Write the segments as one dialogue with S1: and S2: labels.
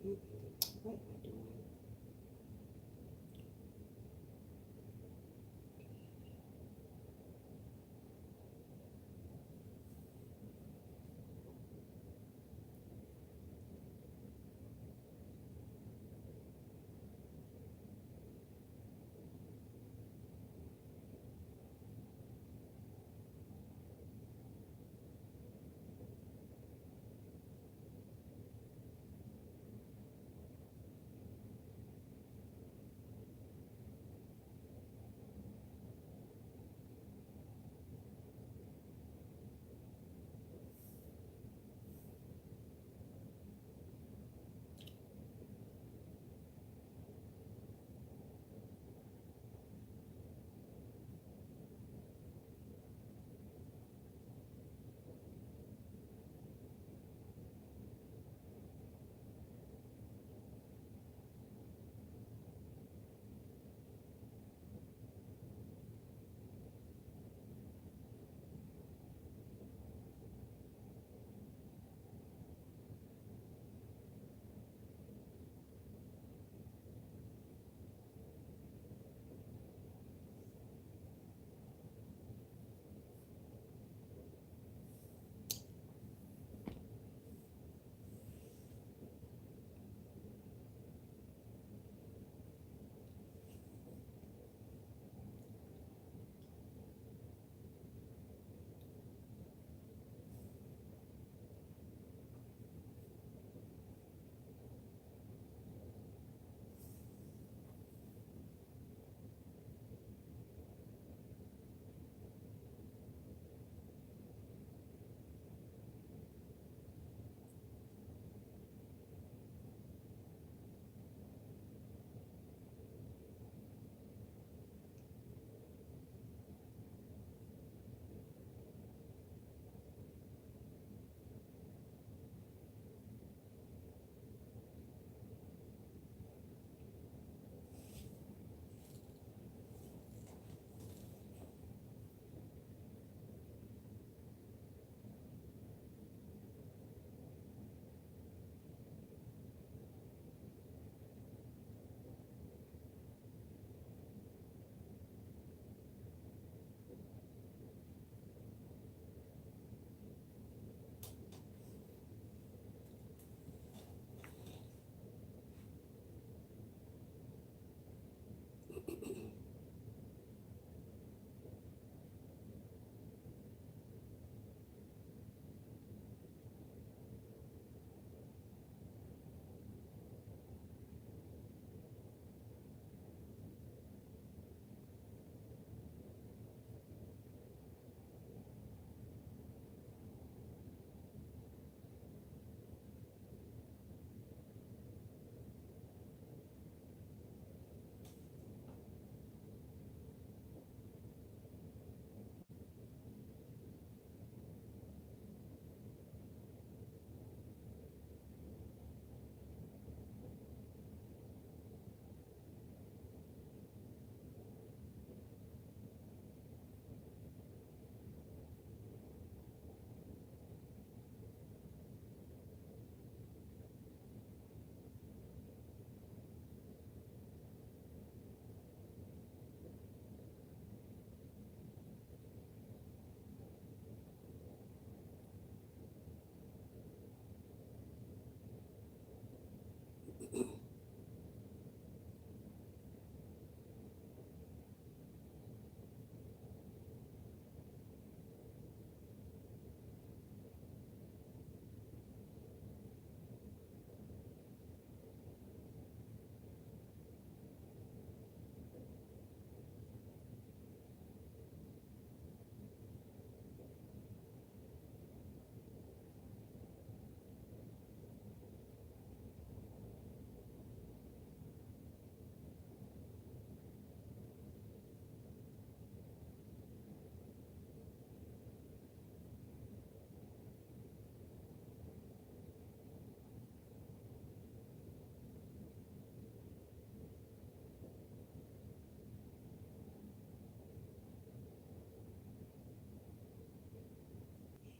S1: What am I doing?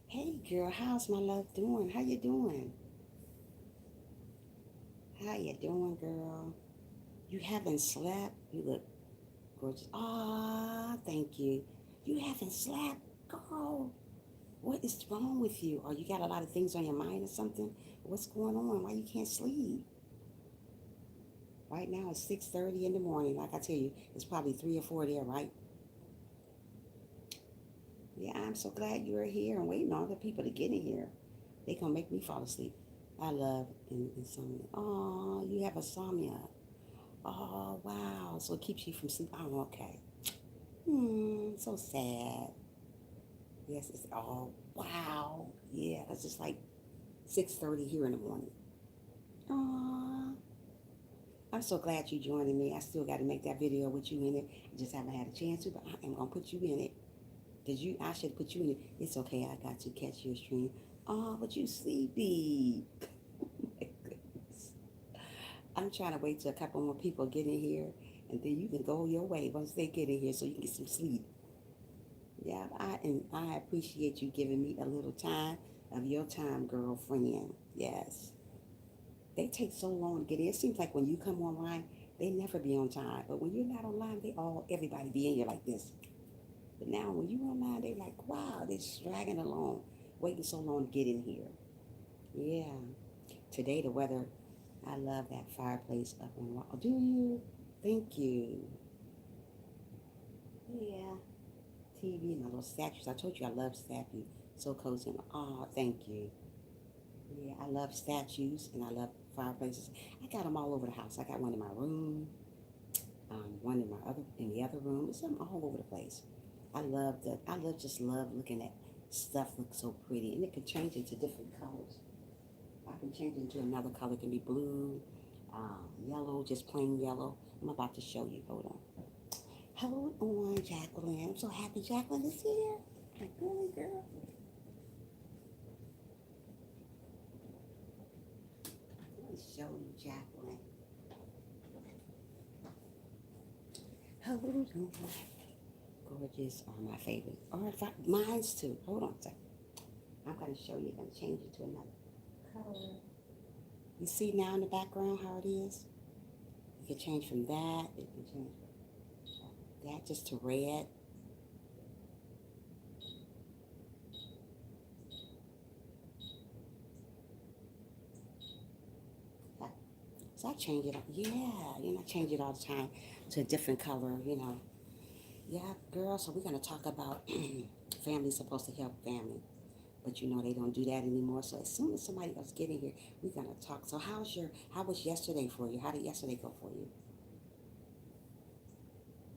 S1: Hey girl, how's my love doing? How you doing? How you doing, girl? You haven't slept? You look gorgeous. Ah, thank you. You haven't slept, girl. What is wrong with you? Or you got a lot of things on your mind or something? What's going on? Why you can't sleep? Right now it's 6:30 in the morning. Like I tell you, it's probably 3 or 4 there, right? Yeah, I'm so glad you are here. I'm waiting on other people to get in here. They gonna make me fall asleep. I love insomnia. Oh, you have insomnia. Oh, wow. So it keeps you from sleep. Oh, okay. So sad. Yes, it's oh wow. Yeah, it's just like 6:30 here in the morning. Aw. I'm so glad you joining me. I still got to make that video with you in it. I just haven't had a chance to, but I am gonna put you in it. Did you? I should put you in it. It's okay. I got to catch your stream. Oh, but you sleepy. My goodness. I'm trying to wait till a couple more people get in here, and then you can go your way once they get in here, so you can get some sleep. Yeah, I appreciate you giving me a little time of your time, girlfriend. Yes. They take so long to get in. It seems like when you come online, they never be on time. But when you're not online, everybody be in here like this. But now when you online, they like, wow, they're just dragging along, waiting so long to get in here. Yeah. Today the weather, I love that fireplace up on the wall. Do you? Thank you. Yeah. TV and my little statues. I told you I love statues. So cozy. Oh, thank you. Yeah, I love statues and I love fireplaces. I got them all over the house. I got one in my room, one in the other room. It's all over the place. Just love looking at stuff look so pretty, and it can change into different colors. I can change it into another color. It can be blue, yellow, just plain yellow. I'm about to show you. Hold on. Hold on, Jacqueline. I'm so happy Jacqueline is here. My girly girl. Let me show you Jacqueline. Hold on. Gorgeous are my favorite. Or mine's too. Hold on a second. I'm going to show you. I'm going to change it to another color. You see now in the background how it is? You can change from that. You can change that just to red. So I change it. Yeah, I change it all the time to a different color, Yeah, girl, so we're going to talk about family's supposed to help family. But they don't do that anymore. So as soon as somebody else get in here, we're going to talk. So how was yesterday for you? How did yesterday go for you?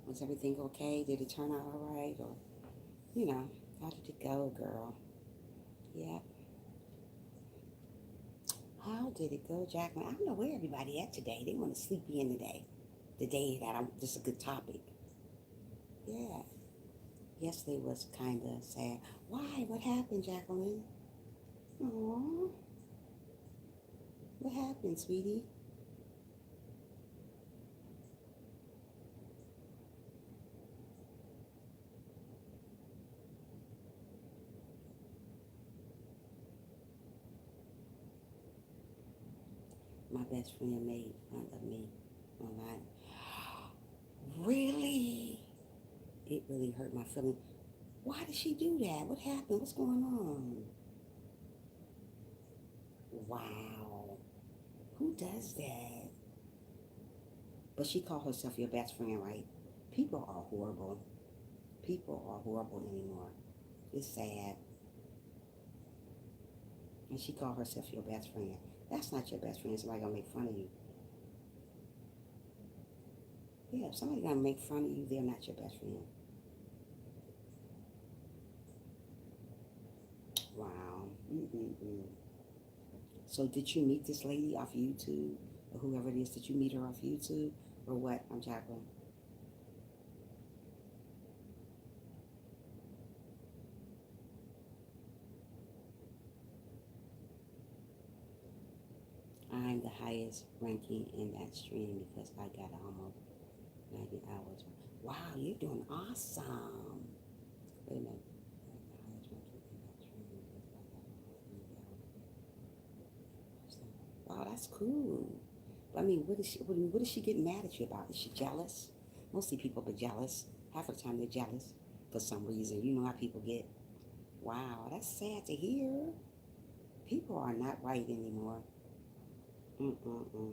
S1: Was everything okay? Did it turn out all right? Or, you know, how did it go, girl? Yeah. How did it go, Jacqueline? I don't know where everybody at today. They want to sleep in today. The day that this is a good topic. Yeah. Yesterday was kind of sad. Why? What happened, Jacqueline? Aww. What happened, sweetie? My best friend made fun of me online. Really? It really hurt my feelings. Why did she do that? What happened? What's going on? Wow. Who does that? But she called herself your best friend, right? People are horrible. People are horrible anymore. It's sad. And she called herself your best friend. That's not your best friend. Somebody gonna make fun of you. Yeah, if somebody gonna make fun of you, they're not your best friend. Wow. Mm-mm-mm. So did you meet this lady off YouTube? Or whoever it is, did you meet her off YouTube? Or what? I'm Jacqueline. I'm the highest ranking in that stream because I got almost 90 hours. Wow, you're doing awesome. Wait a minute. Wow, that's cool. I mean, what is she getting mad at you about? Is she jealous? Mostly people be jealous. Half of the time they're jealous for some reason. You know how people get. Wow, that's sad to hear. People are not right anymore. Mm-mm-mm.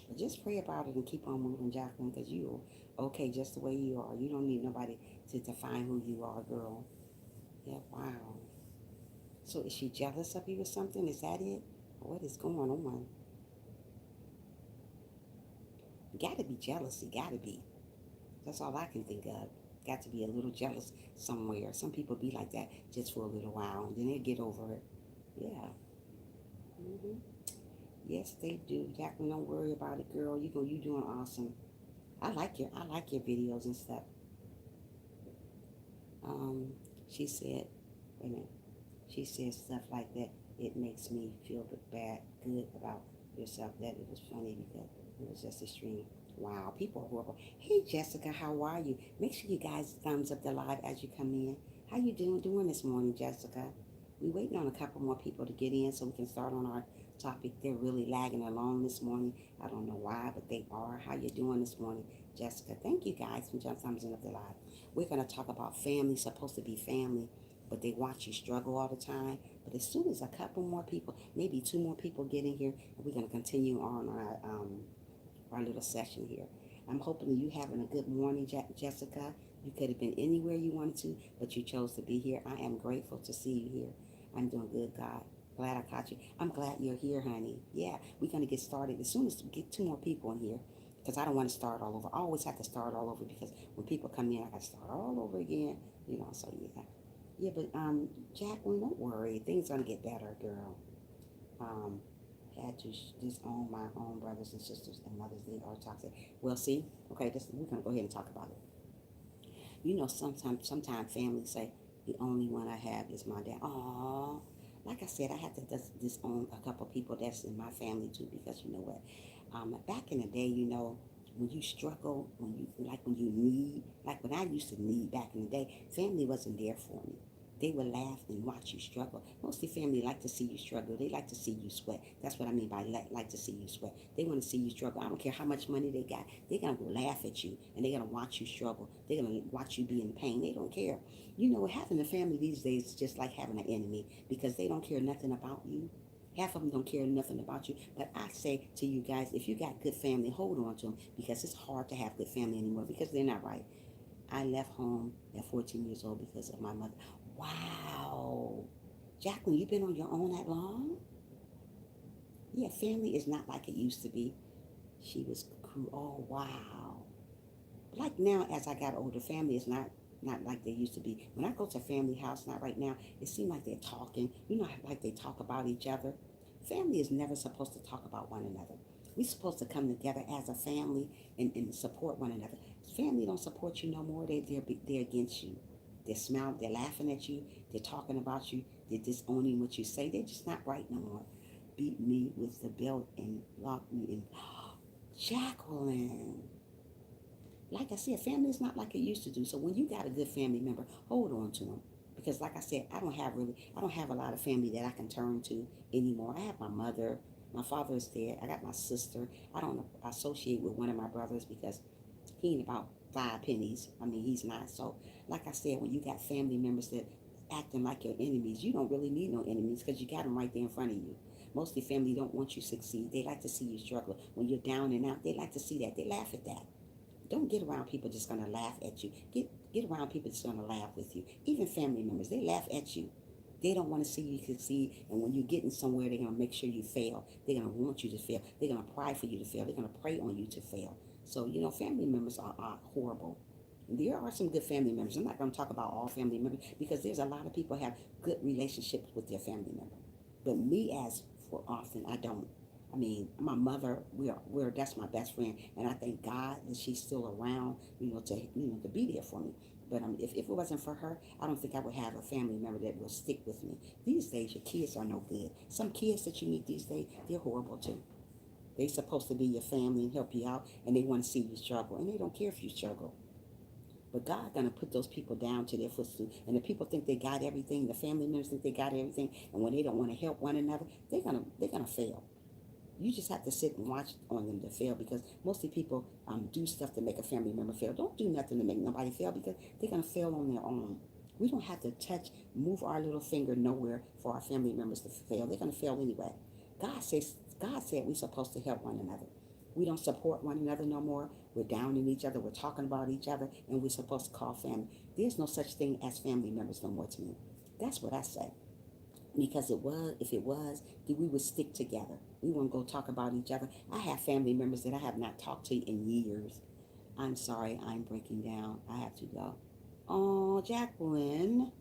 S1: But just pray about it and keep on moving, Jacqueline, because you are okay just the way you are. You don't need nobody to define who you are, girl. Yeah, wow. So is she jealous of you or something? Is that it? What is going on? You gotta be jealous. You gotta be. That's all I can think of. Got to be a little jealous somewhere. Some people be like that just for a little while, and then they get over it. Yeah. hmm Yes, they do. Jacqueline, don't worry about it, girl. You doing awesome. I like your videos and stuff. Um, she said, wait a minute. She said stuff like that. It makes me feel good about yourself. That it was funny because it was just extreme. Wow, people are horrible. Hey, Jessica, how are you? Make sure you guys thumbs up the live as you come in. How you doing this morning, Jessica? We waiting on a couple more people to get in so we can start on our topic. They're really lagging along this morning. I don't know why, but they are. How you doing this morning, Jessica? Thank you guys for just thumbs up the live. We're gonna talk about family. Supposed to be family, but they watch you struggle all the time. But as soon as a couple more people, maybe two more people get in here, we're gonna continue on our little session here. I'm hoping you having a good morning, Jessica. You could have been anywhere you wanted to, but you chose to be here. I am grateful to see you here. I'm doing good, God. Glad I caught you. I'm glad you're here, honey. Yeah, we're going to get started as soon as we get two more people in here because I don't want to start all over. I always have to start all over because when people come in, I got to start all over again, so yeah. Yeah, but Jacqueline, don't worry. Things going to get better, girl. Um, had to disown my own brothers and sisters and mothers. They are toxic. Well, see, okay, we're gonna go ahead and talk about it. Sometimes families say the only one I have is my dad. Aww. Like I said, I had to disown a couple people that's in my family too because you know what? Back in the day, when you struggle, when you need, like when I used to need back in the day, family wasn't there for me. They would laugh and watch you struggle. Mostly family like to see you struggle. They like to see you sweat. That's what I mean by like to see you sweat. They want to see you struggle. I don't care how much money they got. They're going to laugh at you and they're going to watch you struggle. They're going to watch you be in pain. They don't care. Having a family these days is just like having an enemy because they don't care nothing about you. Half of them don't care nothing about you. But I say to you guys, if you got good family, hold on to them because it's hard to have good family anymore because they're not right. I left home at 14 years old because of my mother. Wow. Jacqueline, you've been on your own that long? Yeah, family is not like it used to be. She was crew. Oh, wow. Like now, as I got older, family is not like they used to be. When I go to a family house, not right now, it seems like they're talking. Like they talk about each other. Family is never supposed to talk about one another. We're supposed to come together as a family and support one another. Family don't support you no more. They're against you. They're laughing at you, they're talking about you, they're disowning what you say. They're just not right no more. Beat me with the belt and lock me in. Jacqueline. Like I said, family is not like it used to do. So when you got a good family member, hold on to them. Because like I said, I don't have a lot of family that I can turn to anymore. I have my mother, my father is there. I got my sister. I don't associate with one of my brothers because he ain't about 5 pennies. I mean, he's not. So, like I said, when you got family members that acting like your enemies, you don't really need no enemies because you got them right there in front of you. Mostly family don't want you to succeed. They like to see you struggle. When you're down and out, they like to see that. They laugh at that. Don't get around people just gonna laugh at you. Get around people that's gonna laugh with you. Even family members, they laugh at you. They don't want to see you succeed. And when you're getting somewhere, they're gonna make sure you fail. They're gonna want you to fail. They're gonna pray for you to fail. They're gonna pray on you to fail. So family members are horrible. There are some good family members. I'm not going to talk about all family members because there's a lot of people have good relationships with their family member. But me, as for often, I don't. I mean, my mother, we're that's my best friend, and I thank God that she's still around, to be there for me. But if it wasn't for her, I don't think I would have a family member that will stick with me. These days, your kids are no good. Some kids that you meet these days, they're horrible too. They're supposed to be your family and help you out, and they want to see you struggle, and they don't care if you struggle. But God gonna put those people down to their footstool. And the people think they got everything, the family members think they got everything, and when they don't want to help one another, they're gonna fail. You just have to sit and watch on them to fail, because mostly people do stuff to make a family member fail. Don't do nothing to make nobody fail, because they're going to fail on their own. We don't have to move our little finger nowhere for our family members to fail. They're going to fail anyway. God said we're supposed to help one another. We don't support one another no more. We're downing each other. We're talking about each other, and we're supposed to call family. There's no such thing as family members no more to me. That's what I say. Because if it was, then we would stick together. We wouldn't go talk about each other. I have family members that I have not talked to in years. I'm sorry, I'm breaking down. I have to go. Oh, Jacqueline,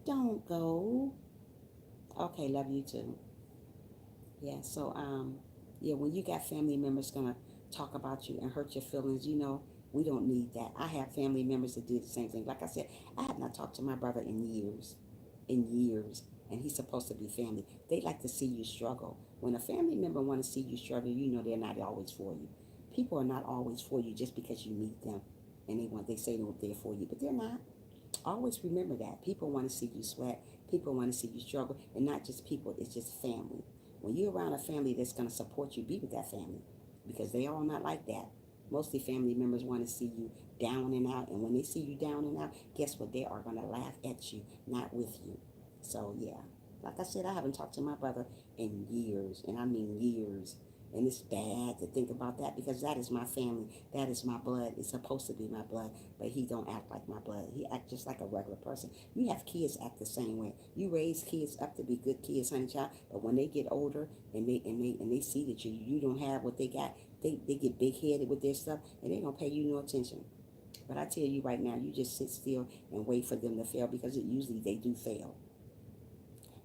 S1: don't go. Okay, love you too. Yeah, so yeah, when you got family members gonna talk about you and hurt your feelings, we don't need that. I have family members that do the same thing. Like I said, I have not talked to my brother in years, and he's supposed to be family. They like to see you struggle. When a family member want to see you struggle, they're not always for you. People are not always for you just because you meet them and they say they're for you, but they're not. Always remember that. People want to see you sweat. People want to see you struggle. And not just people, it's just family. When you're around a family that's going to support you, be with that family, because they are not like that. Mostly family members want to see you down and out. And when they see you down and out, guess what? They are going to laugh at you, not with you. So, yeah. Like I said, I haven't talked to my brother in years. And I mean years. And it's bad to think about that, because that is my family. That is my blood. It's supposed to be my blood, but he don't act like my blood. He act just like a regular person. You have kids act the same way. You raise kids up to be good kids, honey child. But when they get older and they see that you don't have what they got, they get big headed with their stuff, and they don't pay you no attention. But I tell you right now, you just sit still and wait for them to fail, because usually they do fail.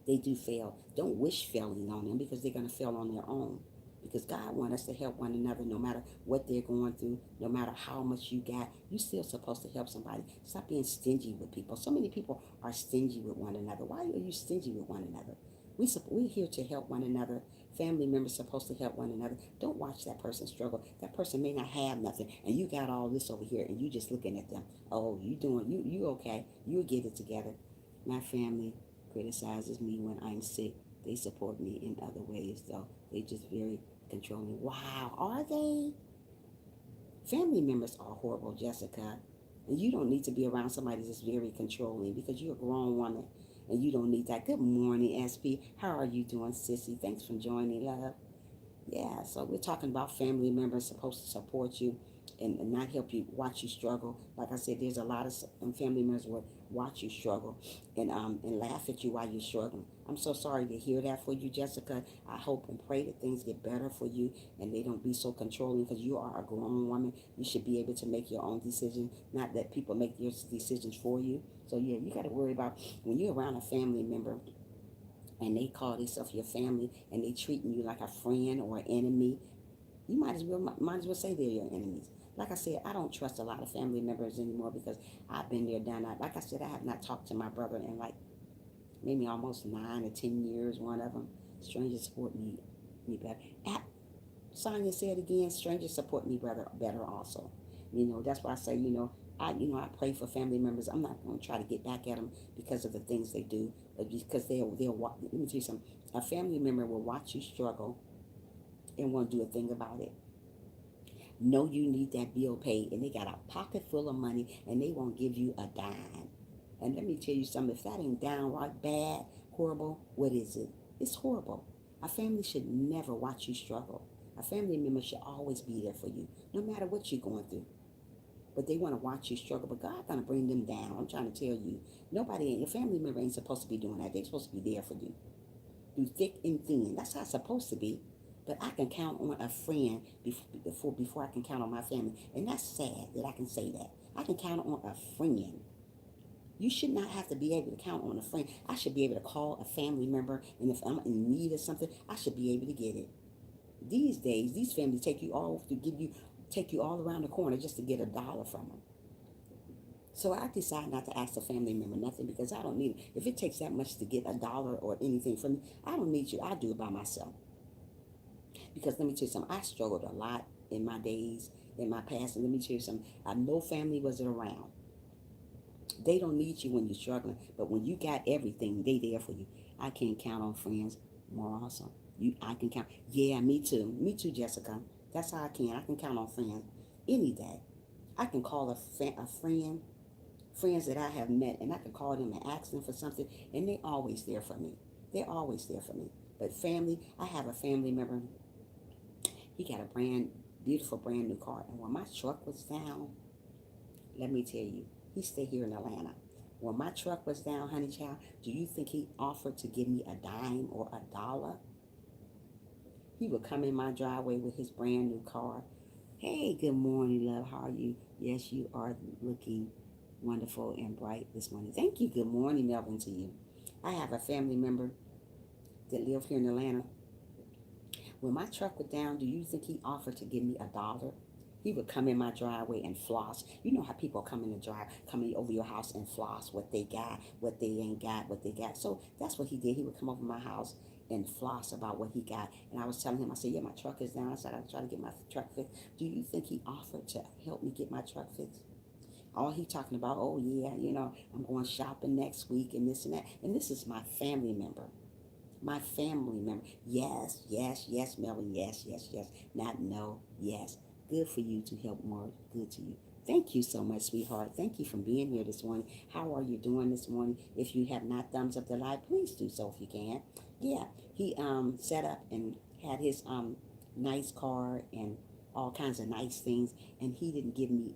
S1: They do fail. Don't wish failing on them, because they're gonna fail on their own, because God wants us to help one another no matter what they're going through, no matter how much you got. You're still supposed to help somebody. Stop being stingy with people. So many people are stingy with one another. Why are you stingy with one another? We're here to help one another. Family members supposed to help one another. Don't watch that person struggle. That person may not have nothing, and you got all this over here, and you just looking at them. Oh, you okay. You'll get it together. My family criticizes me when I'm sick. They support me in other ways, though. They just very controlling. Wow, are they? Family members are horrible, Jessica. And you don't need to be around somebody that's very controlling, because you're a grown woman and you don't need that. Good morning, SP. How are you doing, sissy? Thanks for joining, love. Yeah, so we're talking about family members supposed to support you and not help you, watch you struggle. Like I said, there's a lot of family members will watch you struggle and laugh at you while you're struggling. I'm so sorry to hear that for you, Jessica. I hope and pray that things get better for you and they don't be so controlling, because you are a grown woman. You should be able to make your own decisions, not let people make your decisions for you. So yeah, you got to worry about when you're around a family member and they call themselves your family and they treating you like a friend or an enemy. You might as well say they're your enemies. Like I said, I don't trust a lot of family members anymore, because I've been there, done that. Like I said, I have not talked to my brother in like maybe almost 9 or 10 years. One of them, strangers support me better. Sonia said again, strangers support me better also. That's why I say, I pray for family members. I'm not going to try to get back at them because of the things they do, but because let me tell you something. A family member will watch you struggle and won't do a thing about it. Know you need that bill paid, and they got a pocket full of money, and they won't give you a dime. And let me tell you something, if that ain't downright bad, horrible, what is it? It's horrible. A family should never watch you struggle. A family member should always be there for you, no matter what you're going through. But they want to watch you struggle, but God's going to bring them down. I'm trying to tell you, your family member ain't supposed to be doing that. They're supposed to be there for you through thick and thin. That's how it's supposed to be. But I can count on a friend before I can count on my family. And that's sad that I can say that. I can count on a friend. You should not have to be able to count on a friend. I should be able to call a family member, and if I'm in need of something, I should be able to get it. These days, these families take you all around the corner just to get $1 from them. So I decide not to ask a family member nothing, because I don't need it. If it takes that much to get $1 or anything from me, I don't need you. I do it by myself. Because let me tell you something, I struggled a lot in my days, in my past, and let me tell you something, no family was around. They don't need you when you're struggling, but when you got everything, they there for you. I can't count on friends more awesome. I can count. Yeah, me too. Me too, Jessica. That's how I can. I can count on friends any day. I can call a friend, friends that I have met, and I can call them and ask them for something, and they always there for me. They're always there for me. But family, I have a family member. He got a beautiful brand new car, and when my truck was down, let me tell you, he stayed here in Atlanta. When my truck was down, honey child, do you think he offered to give me a dime or a dollar? He would come in my driveway with his brand new car. Hey, good morning, love. How are you? Yes, you are looking wonderful and bright this morning. Thank you. Good morning, Melvin, to you. I have a family member that live here in Atlanta. When my truck was down, do you think he offered to give me a dollar? He would come in my driveway and floss. You know how people come in the drive, coming over your house and floss what they got, what they ain't got, what they got. So that's what he did. He would come over my house and floss about what he got. And I was telling him, I said, yeah, my truck is down. I said, I'm trying to get my truck fixed. Do you think he offered to help me get my truck fixed? All he talking about, oh yeah, I'm going shopping next week and this and that. And this is my family member. My family member. Yes, yes, yes, Melvin. Yes, yes, yes. Not no, yes. Good for you to help more. Good to you. Thank you so much, sweetheart. Thank you for being here this morning. How are you doing this morning? If you have not thumbs up the live, please do so if you can. Yeah, he set up and had his nice car and all kinds of nice things, and he didn't give me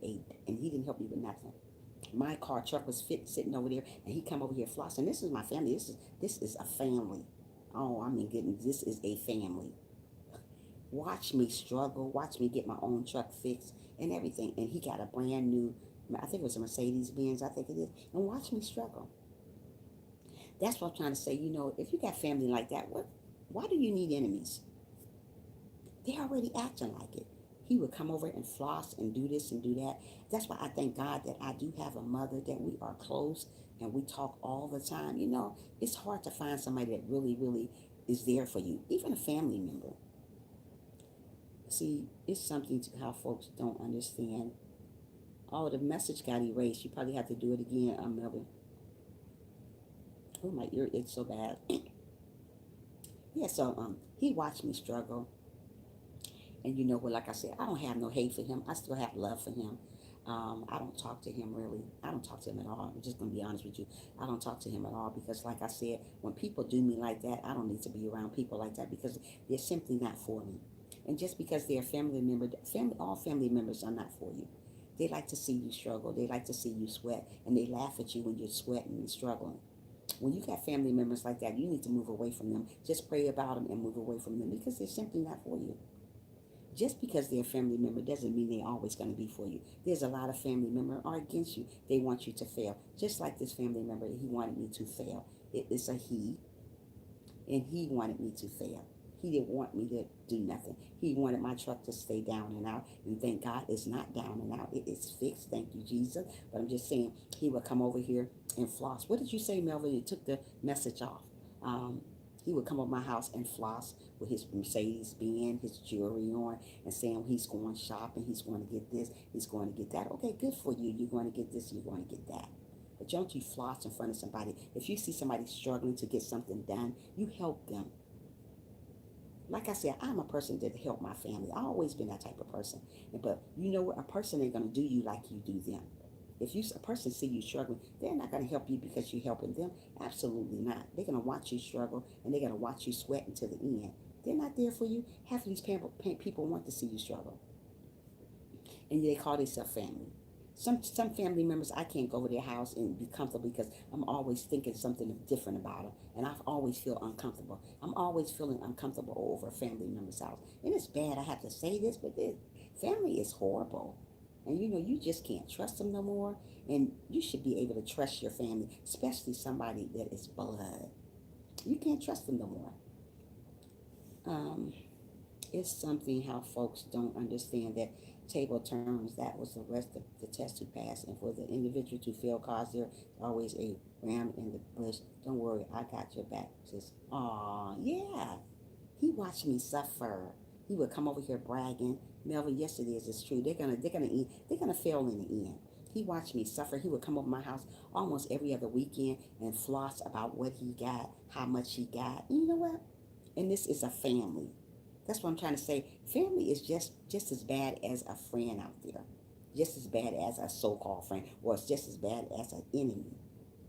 S1: and he didn't help me with nothing. My car truck was sitting over there, and he come over here flossing. This is my family. This is a family. Oh, I mean, goodness, this is a family. Watch me struggle. Watch me get my own truck fixed and everything. And he got a brand new, I think it was a Mercedes Benz, I think it is. And watch me struggle. That's what I'm trying to say. If you got family like that, why do you need enemies? They're already acting like it. He would come over and floss and do this and do that. That's why I thank God that I do have a mother, that we are close and we talk all the time. It's hard to find somebody that really, really is there for you, even a family member. See, it's something to how folks don't understand. Oh, the message got erased. You probably have to do it again, Melvin. Oh, my ear itches so bad. Yeah, so he watched me struggle. And you know what, like I said, I don't have no hate for him. I still have love for him. I don't talk to him really. I don't talk to him at all. I'm just going to be honest with you. I don't talk to him at all because, like I said, when people do me like that, I don't need to be around people like that because they're simply not for me. And just because they're a family member, all family members are not for you. They like to see you struggle. They like to see you sweat. And they laugh at you when you're sweating and struggling. When you got family members like that, you need to move away from them. Just pray about them and move away from them because they're simply not for you. Just because they're a family member doesn't mean they're always going to be for you. There's a lot of family members are against you. They want you to fail. Just like this family member, he wanted me to fail. It is a he, and he wanted me to fail. He didn't want me to do nothing. He wanted my truck to stay down and out. And thank God it's not down and out. It is fixed. Thank you, Jesus. But I'm just saying, he would come over here and floss. What did you say, Melvin? You took the message off. He would come over my house and floss with his Mercedes Benz, his jewelry on, and saying he's going shopping, he's going to get this, he's going to get that. Okay, good for you. You're going to get this, you're going to get that. But don't you floss in front of somebody. If you see somebody struggling to get something done, you help them. Like I said, I'm a person that help my family. I've always been that type of person. But you know what? A person ain't going to do you like you do them. If a person see you struggling, they're not going to help you because you're helping them. Absolutely not. They're going to watch you struggle, and they're going to watch you sweat until the end. They're not there for you. Half of these people want to see you struggle, and they call themselves family. Some family members, I can't go to their house and be comfortable because I'm always thinking something different about them, and I always feel uncomfortable. I'm always feeling uncomfortable over a family member's house, and it's bad. I have to say this, but family is horrible. And you just can't trust them no more. And you should be able to trust your family, especially somebody that is blood. You can't trust them no more. Um, it's something how folks don't understand that table terms, that was the rest of the test to pass. And for the individual to fail, cause there always a ram in the bush. Don't worry, I got your back. Just, aw, yeah. He watched me suffer. He would come over here bragging. Melvin, yes it is, it's true. They're gonna fail in the end. He watched me suffer. He would come over my house almost every other weekend and floss about what he got, how much he got. And you know what? And this is a family. That's what I'm trying to say. Family is just as bad as a friend out there, just as bad as a so-called friend, or it's just as bad as an enemy.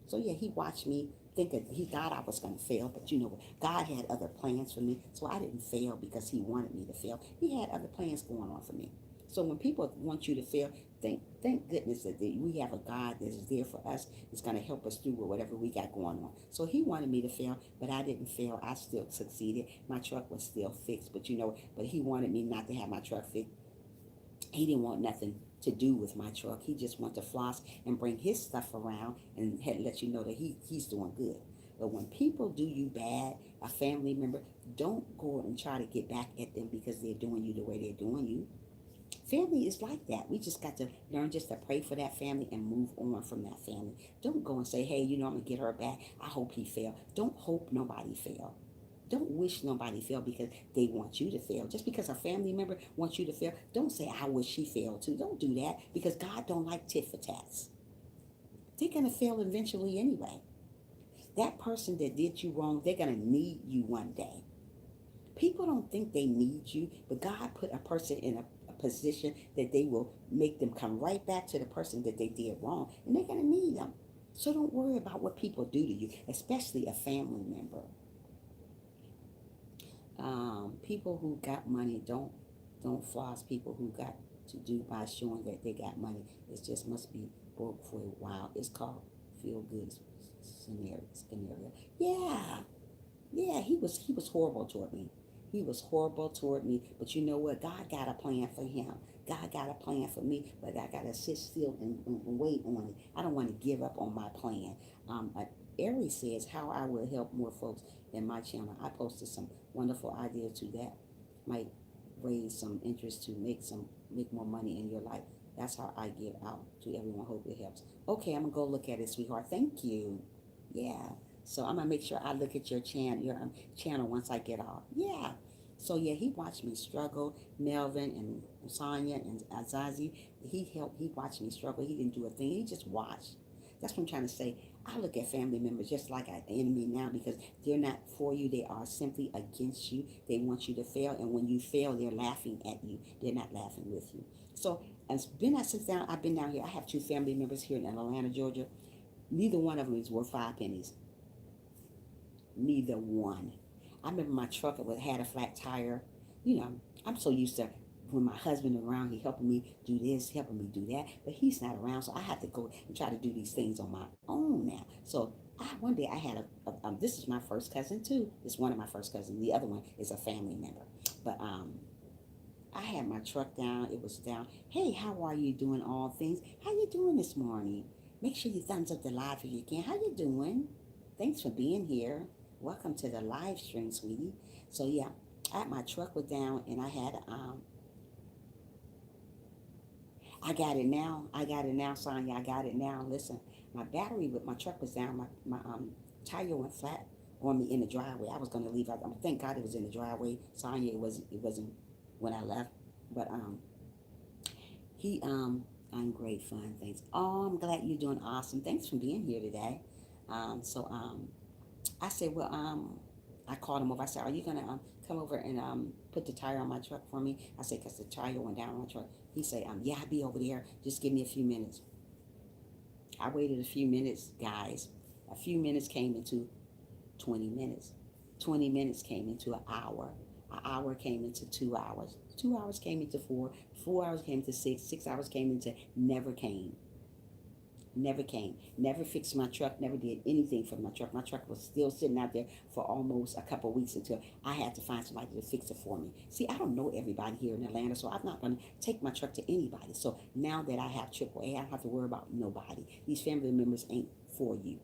S1: So yeah, he watched me thinking he thought I was going to fail, but you know what? God had other plans for me, so I didn't fail because he wanted me to fail. He had other plans going on for me. So when people want you to fail, thank goodness that we have a God that is there for us. It's going to help us through with whatever we got going on. So he wanted me to fail, but I didn't fail. I still succeeded. My truck was still fixed, but you know, but he wanted me not to have my truck fixed. He didn't want nothing to do with my truck. He just wanted to floss and bring his stuff around and had let you know that he's doing good. But when people do you bad, a family member, don't go and try to get back at them because they're doing you the way they're doing you. Family is like that. We just got to learn just to pray for that family and move on from that family. Don't go and say, hey, you know, I'm going to get her back. I hope he fail. Don't hope nobody fail. Don't wish nobody fail because they want you to fail. Just because a family member wants you to fail, don't say, I wish she failed too. Don't do that because God don't like tit for tats. They're going to fail eventually anyway. That person that did you wrong, they're going to need you one day. People don't think they need you, but God put a person in a position that they will make them come right back to the person that they did wrong, and they're going to need them. So don't worry about what people do to you, especially a family member. People who got money don't floss people who got to do by showing that they got money. It just must be broke for a while. It's called feel good scenario. Yeah, yeah. He was horrible toward me. He was horrible toward me. But you know what? God got a plan for him. God got a plan for me, but I gotta sit still and wait on it. I don't want to give up on my plan. Aries says how I will help more folks in my channel. I posted some wonderful ideas to that might raise some interest to make more money in your life. That's how I give out to everyone. Hope it helps. Okay, I'm gonna go look at it, sweetheart. Thank you. Yeah. So I'm gonna make sure I look at your channel once I get off. Yeah. So yeah, he watched me struggle. Melvin and Sonia and Azazi, he helped. He watched me struggle. He didn't do a thing. He just watched. That's what I'm trying to say. I look at family members just like an enemy now because they're not for you. They are simply against you. They want you to fail, and when you fail, they're laughing at you. They're not laughing with you. So as Ben, I sit down. I've been down here. I have two family members here in Atlanta, Georgia. Neither one of them is worth 5 pennies. Neither one. I remember my truck had a flat tire. You know, I'm so used to when my husband around, he helping me do this, helping me do that, but he's not around, so I have to go and try to do these things on my own now. So one day I had this is my first cousin too. It's one of my first cousins. The other one is a family member, but I had my truck down. It was down. Hey, how are you doing? All things. How you doing this morning? Make sure you thumbs up the live if you can. How you doing? Thanks for being here. Welcome to the live stream, sweetie. So yeah, my truck was down, and I got it now. I got it now, Sonya. I got it now. Listen, my battery with my truck was down. My tire went flat on me in the driveway. I was gonna leave. Thank God it was in the driveway. Sonya, it wasn't when I left. But he I'm great fun. Thanks. Oh, I'm glad you're doing awesome. Thanks for being here today. I said, well, I called him over. I said, are you gonna come over and put the tire on my truck for me? I said, cause the tire went down on my truck. He said, yeah, I'll be over there. Just give me a few minutes. I waited a few minutes, guys. A few minutes came into 20 minutes. 20 minutes came into an hour. An hour came into 2 hours. 2 hours came into four. 4 hours came into six. 6 hours came into never came. Never came. Never fixed my truck. Never did anything for my truck. My truck was still sitting out there for almost a couple of weeks until I had to find somebody to fix it for me. See, I don't know everybody here in Atlanta, so I'm not going to take my truck to anybody. So now that I have AAA, I don't have to worry about nobody. These family members ain't for you.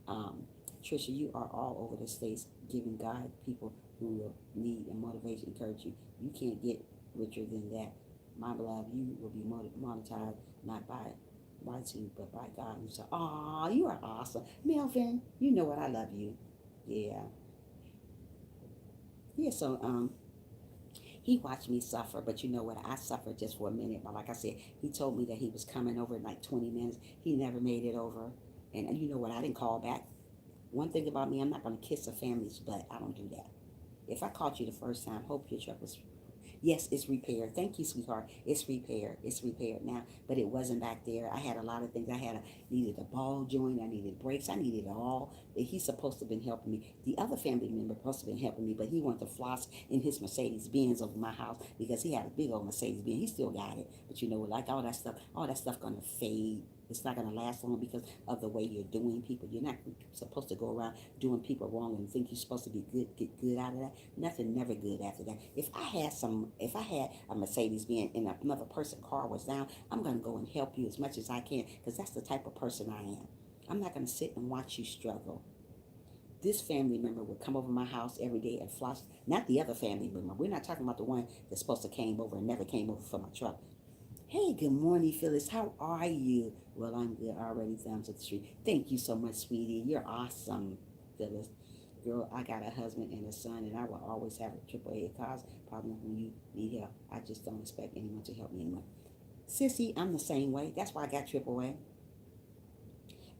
S1: Trisha, you are all over the states giving God people who will need and motivation, encourage you. You can't get richer than that. My beloved, you will be monetized not by you, but by God. And so, aw, you are awesome. Melvin, you know what? I love you. Yeah. Yeah, so he watched me suffer, but you know what? I suffered just for a minute. But like I said, he told me that he was coming over in like 20 minutes. He never made it over. And you know what? I didn't call back. One thing about me, I'm not going to kiss a family's butt. I don't do that. If I caught you the first time, hope your truck was. Yes, it's repaired. Thank you, sweetheart. It's repaired. It's repaired now, but it wasn't back there. I had a lot of things. Needed a ball joint. I needed brakes. I needed it all. He's supposed to have been helping me. The other family member supposed to have been helping me, but he wanted to floss in his Mercedes Benz over my house because he had a big old Mercedes Benz. He still got it, but you know, like all that stuff gonna fade. It's not gonna last long because of the way you're doing people. You're not supposed to go around doing people wrong and think you're supposed to be good, get good out of that. Nothing, never good after that. If I had a Mercedes Benz and another person's car was down, I'm gonna go and help you as much as I can because that's the type of person I am. I'm not gonna sit and watch you struggle. This family member would come over my house every day and floss. Not the other family member. We're not talking about the one that's supposed to came over and never came over for my truck. Hey, good morning, Phyllis. How are you? Well, I'm good already. Thumbs up the street. Thank you so much, sweetie. You're awesome, Phyllis. Girl, I got a husband and a son, and I will always have a AAA cause problem when you need help. I just don't expect anyone to help me anymore. Sissy, I'm the same way. That's why I got AAA.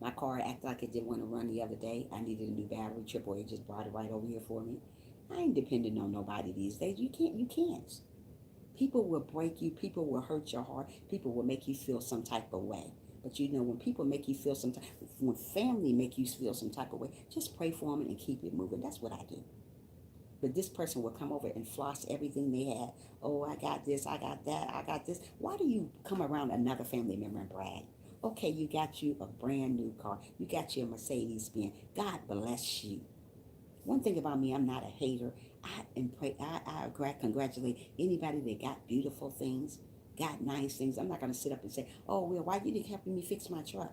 S1: My car acted like it didn't want to run the other day. I needed a new battery. AAA just brought it right over here for me. I ain't depending on nobody these days. You can't. You can't. People will break you. People will hurt your heart. People will make you feel some type of way. But you know, when people make you feel some type, when family make you feel some type of way, just pray for them and keep it moving. That's what I do. But this person will come over and floss everything they had. Oh, I got this, I got that, I got this. Why do you come around another family member and brag? Okay, you got you a brand new car. You got your Mercedes Benz. God bless you. One thing about me, I'm not a hater. I congratulate anybody that got beautiful things, got nice things. I'm not going to sit up and say, oh, well, why you didn't help me fix my truck?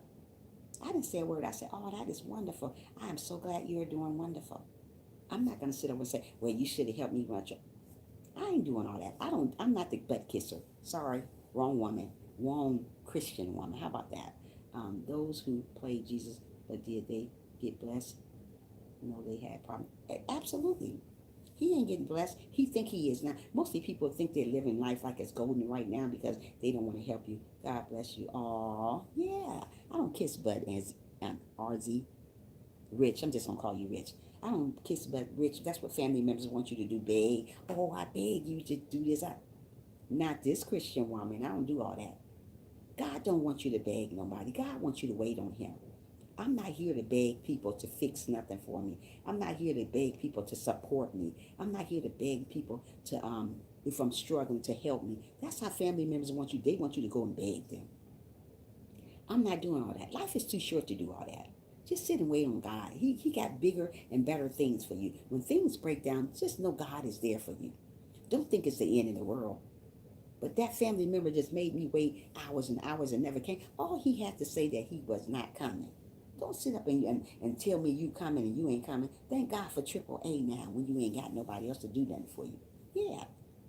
S1: I didn't say a word. I said, oh, that is wonderful. I am so glad you're doing wonderful. I'm not going to sit up and say, well, you should have helped me with my truck. I ain't doing all that. I'm not the butt kisser. Sorry, wrong woman, wrong Christian woman. How about that? Those who played Jesus, but did they get blessed? No, they had problems. Absolutely. He ain't getting blessed. He think he is now. Mostly people think they're living life like it's golden right now because they don't want to help you. God bless you. Aw, yeah. I don't kiss butt as RZ. Rich. I'm just gonna call you Rich. I don't kiss butt Rich. That's what family members want you to do. Beg. Oh, I beg you to do this. Not this Christian woman. I don't do all that. God don't want you to beg nobody. God wants you to wait on him. I'm not here to beg people to fix nothing for me. I'm not here to beg people to support me. I'm not here to beg people to if I'm struggling to help me. That's how family members want you. They want you to go and beg them. I'm not doing all that. Life is too short to do all that. Just sit and wait on God. He got bigger and better things for you. When things break down, just know God is there for you. Don't think it's the end of the world. But that family member just made me wait hours and hours and never came. All he had to say that he was not coming. Don't sit up and tell me you coming and you ain't coming. Thank God for AAA now when you ain't got nobody else to do nothing for you. Yeah.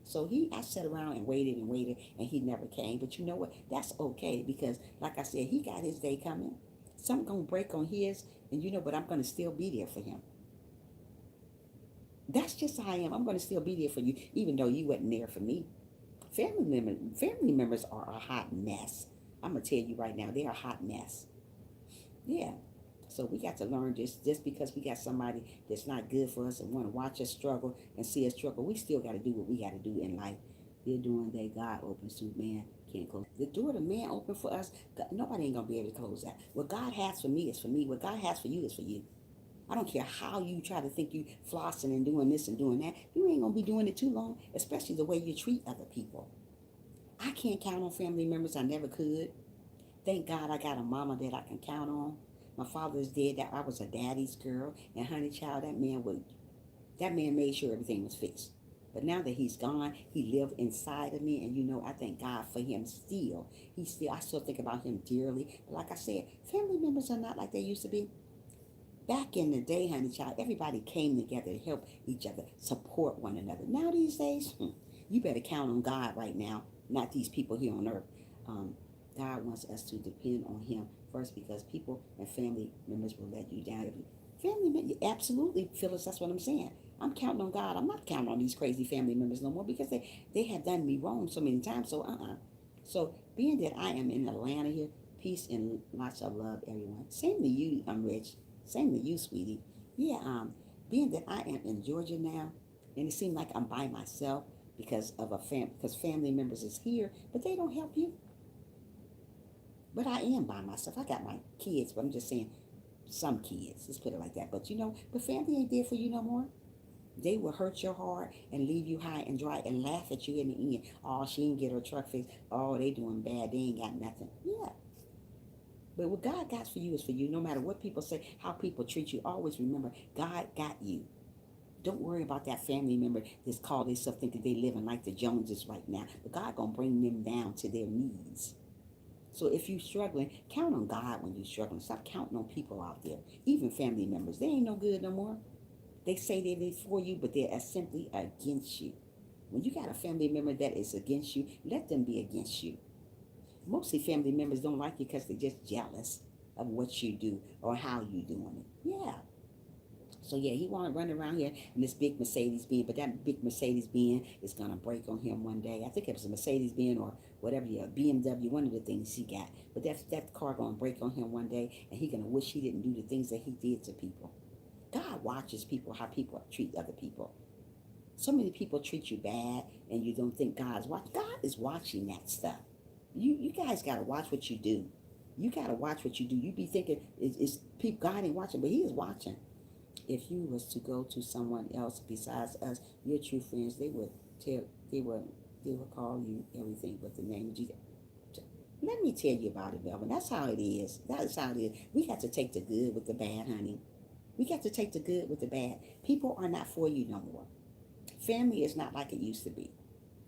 S1: So I sat around and waited, and he never came. But you know what? That's okay because, like I said, he got his day coming. Something gonna break on his, and you know, but I'm gonna still be there for him. That's just how I am. I'm gonna still be there for you, even though you wasn't there for me. Family members are a hot mess. I'm gonna tell you right now, they're a hot mess. Yeah. So we got to learn this. Just because we got somebody that's not good for us and want to watch us struggle and see us struggle, we still got to do what we got to do in life. They're doing that. God opens to man can't close. The door the man open for us, nobody ain't gonna be able to close that. What God has for me is for me. What God has for you is for you. I don't care how you try to think you flossing and doing this and doing that. You ain't gonna be doing it too long, especially the way you treat other people. I can't count on family members. I never could. Thank God I got a mama that I can count on. My father is dead. That I was a daddy's girl, and honey child, that man made sure everything was fixed. But now that he's gone, he lived inside of me, and you know I thank God for him still. I still think about him dearly. But like I said, family members are not like they used to be. Back in the day, honey child, everybody came together to help each other, support one another. Now these days, you better count on God right now, not these people here on earth. Um, God wants us to depend on him first because people and family members will let you down. Family members, absolutely, Phyllis, that's what I'm saying. I'm counting on God. I'm not counting on these crazy family members no more because they have done me wrong so many times. So being that I am in Atlanta here, peace and lots of love, everyone. Same to you, I'm Rich. Same to you, sweetie. Yeah, being that I am in Georgia now, And it seems like I'm by myself because of because family members is here, but they don't help you. But I am by myself. I got my kids, but I'm just saying some kids. Let's put it like that. But but family ain't there for you no more. They will hurt your heart and leave you high and dry and laugh at you in the end. Oh, she didn't get her truck fixed. Oh, they doing bad. They ain't got nothing. Yeah. But what God got for you is for you. No matter what people say, how people treat you, always remember God got you. Don't worry about that family member that's called themselves thinking they living like the Joneses right now. But God gonna bring them down to their knees. So if you're struggling, count on God when you're struggling. Stop counting on people out there, even family members. They ain't no good no more. They say they're for you, but they're simply against you. When you got a family member that is against you, let them be against you. Mostly family members don't like you because they're just jealous of what you do or how you doing it. Yeah. So yeah, he want to run around here in this big Mercedes Benz, but that big Mercedes Benz is gonna break on him one day. I think it was a Mercedes Benz or whatever, yeah, BMW, one of the things he got. But that car gonna break on him one day, and he gonna wish he didn't do the things that he did to people. God watches people, how people treat other people. So many people treat you bad, and you don't think God's watching. God is watching that stuff. You guys gotta watch what you do. You gotta watch what you do. You be thinking it's people God ain't watching, but He is watching. If you was to go to someone else besides us, your true friends, tell they would call you everything but the name of Jesus. Let me tell you about it, Melvin. That's how it is. That's how it is. We got to take the good with the bad, honey. We got to take the good with the bad. People are not for you no more. Family is not like it used to be.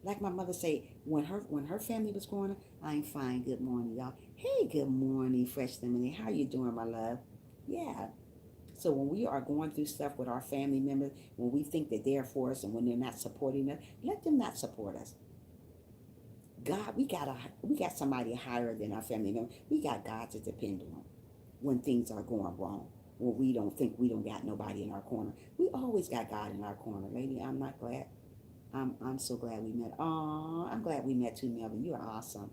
S1: Like my mother say, when her family was growing up, I'm fine. Good morning, y'all. Hey, good morning, fresh lemonade. How you doing, my love? Yeah. So when we are going through stuff with our family members, when we think that they're for us and when they're not supporting us, let them not support us. God, we got somebody higher than our family member. We got God to depend on when things are going wrong. When we don't think we don't got nobody in our corner. We always got God in our corner, lady. I'm not glad. I'm so glad we met. Oh, I'm glad we met too, Melvin. You are awesome.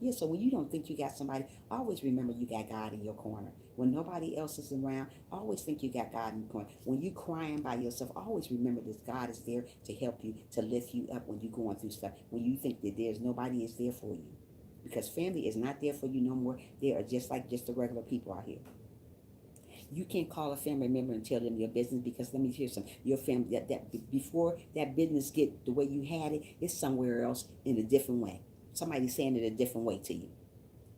S1: Yeah, so when you don't think you got somebody, always remember you got God in your corner. When nobody else is around, always think you got God in your corner. When you crying by yourself, always remember this God is there to help you, to lift you up when you're going through stuff. When you think that there's nobody is there for you. Because family is not there for you no more. They are just the regular people out here. You can't call a family member and tell them your business because let me hear some your family that before that business get the way you had it, it's somewhere else in a different way. Somebody's saying it a different way to you.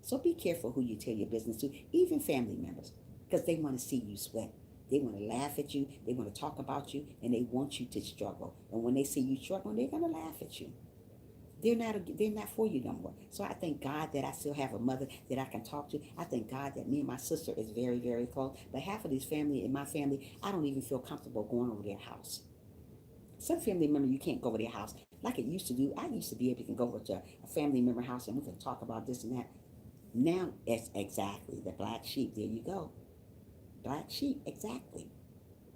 S1: So be careful who you tell your business to, even family members, because they want to see you sweat. They want to laugh at you, they want to talk about you, and they want you to struggle. And when they see you struggling, they're gonna laugh at you. They're not for you no more. So I thank God that I still have a mother that I can talk to. I thank God that me and my sister is very, very close. But half of these family in my family, I don't even feel comfortable going over their house. Some family member you can't go over their house like it used to do. I used to be able to go over to a family member house and we can talk about this and that. Now it's exactly the black sheep. There you go. Black sheep, exactly.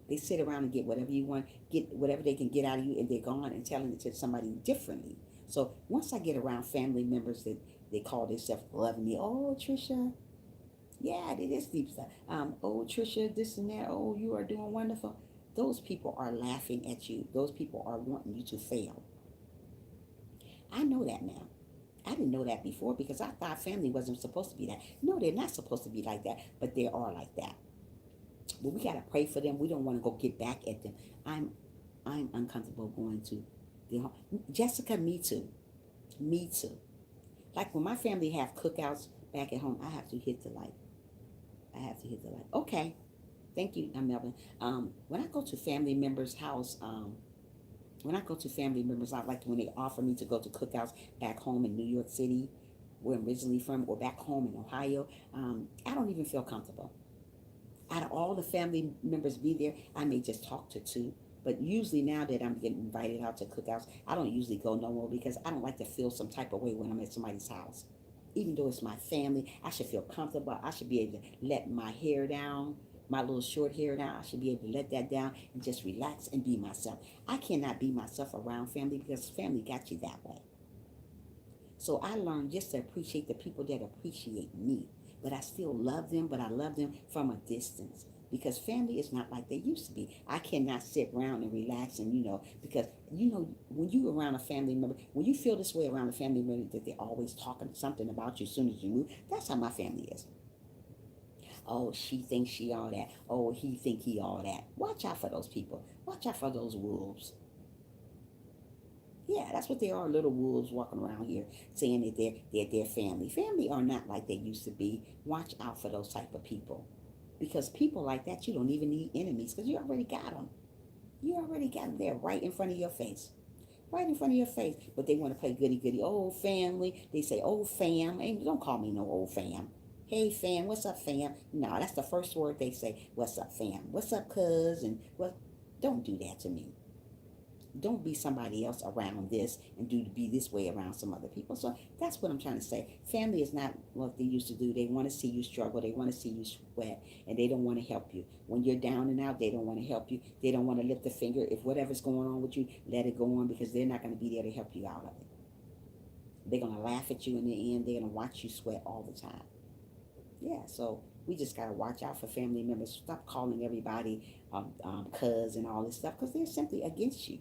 S1: They sit around and get whatever you want, get whatever they can get out of you, and they're gone and telling it to somebody differently. So once I get around family members that they call themselves loving me, oh Trisha, yeah, it is deep stuff. Oh Trisha, this and that. Oh, you are doing wonderful. Those people are laughing at you. Those people are wanting you to fail. I know that now. I didn't know that before because I thought family wasn't supposed to be that. No, they're not supposed to be like that, but they are like that. But we gotta pray for them. We don't want to go get back at them. I'm I'm uncomfortable going to the home. Jessica, me too. Me too. Like when my family have cookouts back at home, I have to hit the light. I have to hit the light. Okay. Thank you, Melvin. When I go to family members' house, when I go to family members, I like when they offer me to go to cookouts back home in New York City, where I'm originally from, or back home in Ohio. I don't even feel comfortable. Out of all the family members be there, I may just talk to two. But usually now that I'm getting invited out to cookouts, I don't usually go no more because I don't like to feel some type of way when I'm at somebody's house. Even though it's my family, I should feel comfortable. I should be able to let my hair down, my little short hair down. I should be able to let that down and just relax and be myself. I cannot be myself around family because family got you that way. So I learned just to appreciate the people that appreciate me. But I still love them, but I love them from a distance because family is not like they used to be. I cannot sit around and relax and, because, when you around a family member, when you feel this way around a family member that they're always talking something about you as soon as you move, that's how my family is. Oh, she thinks she all that. Oh, he think he all that. Watch out for those people. Watch out for those wolves. Yeah, that's what they are, little wolves walking around here saying that they're their family. Family are not like they used to be. Watch out for those type of people. Because people like that, you don't even need enemies because you already got them. You already got them there right in front of your face. Right in front of your face. But they want to play goody goody. Oh, family. They say, oh, fam. Hey, don't call me no old fam. Hey, fam. What's up, fam? No, that's the first word they say. What's up, fam? What's up, cuz? And what? Don't do that to me. Don't be somebody else around this and be this way around some other people. So that's what I'm trying to say. Family is not what they used to do. They want to see you struggle. They want to see you sweat, and they don't want to help you. When you're down and out, they don't want to help you. They don't want to lift a finger. If whatever's going on with you, let it go on because they're not going to be there to help you out of it. They're going to laugh at you in the end. They're going to watch you sweat all the time. Yeah, so we just got to watch out for family members. Stop calling everybody cuz and all this stuff because they're simply against you.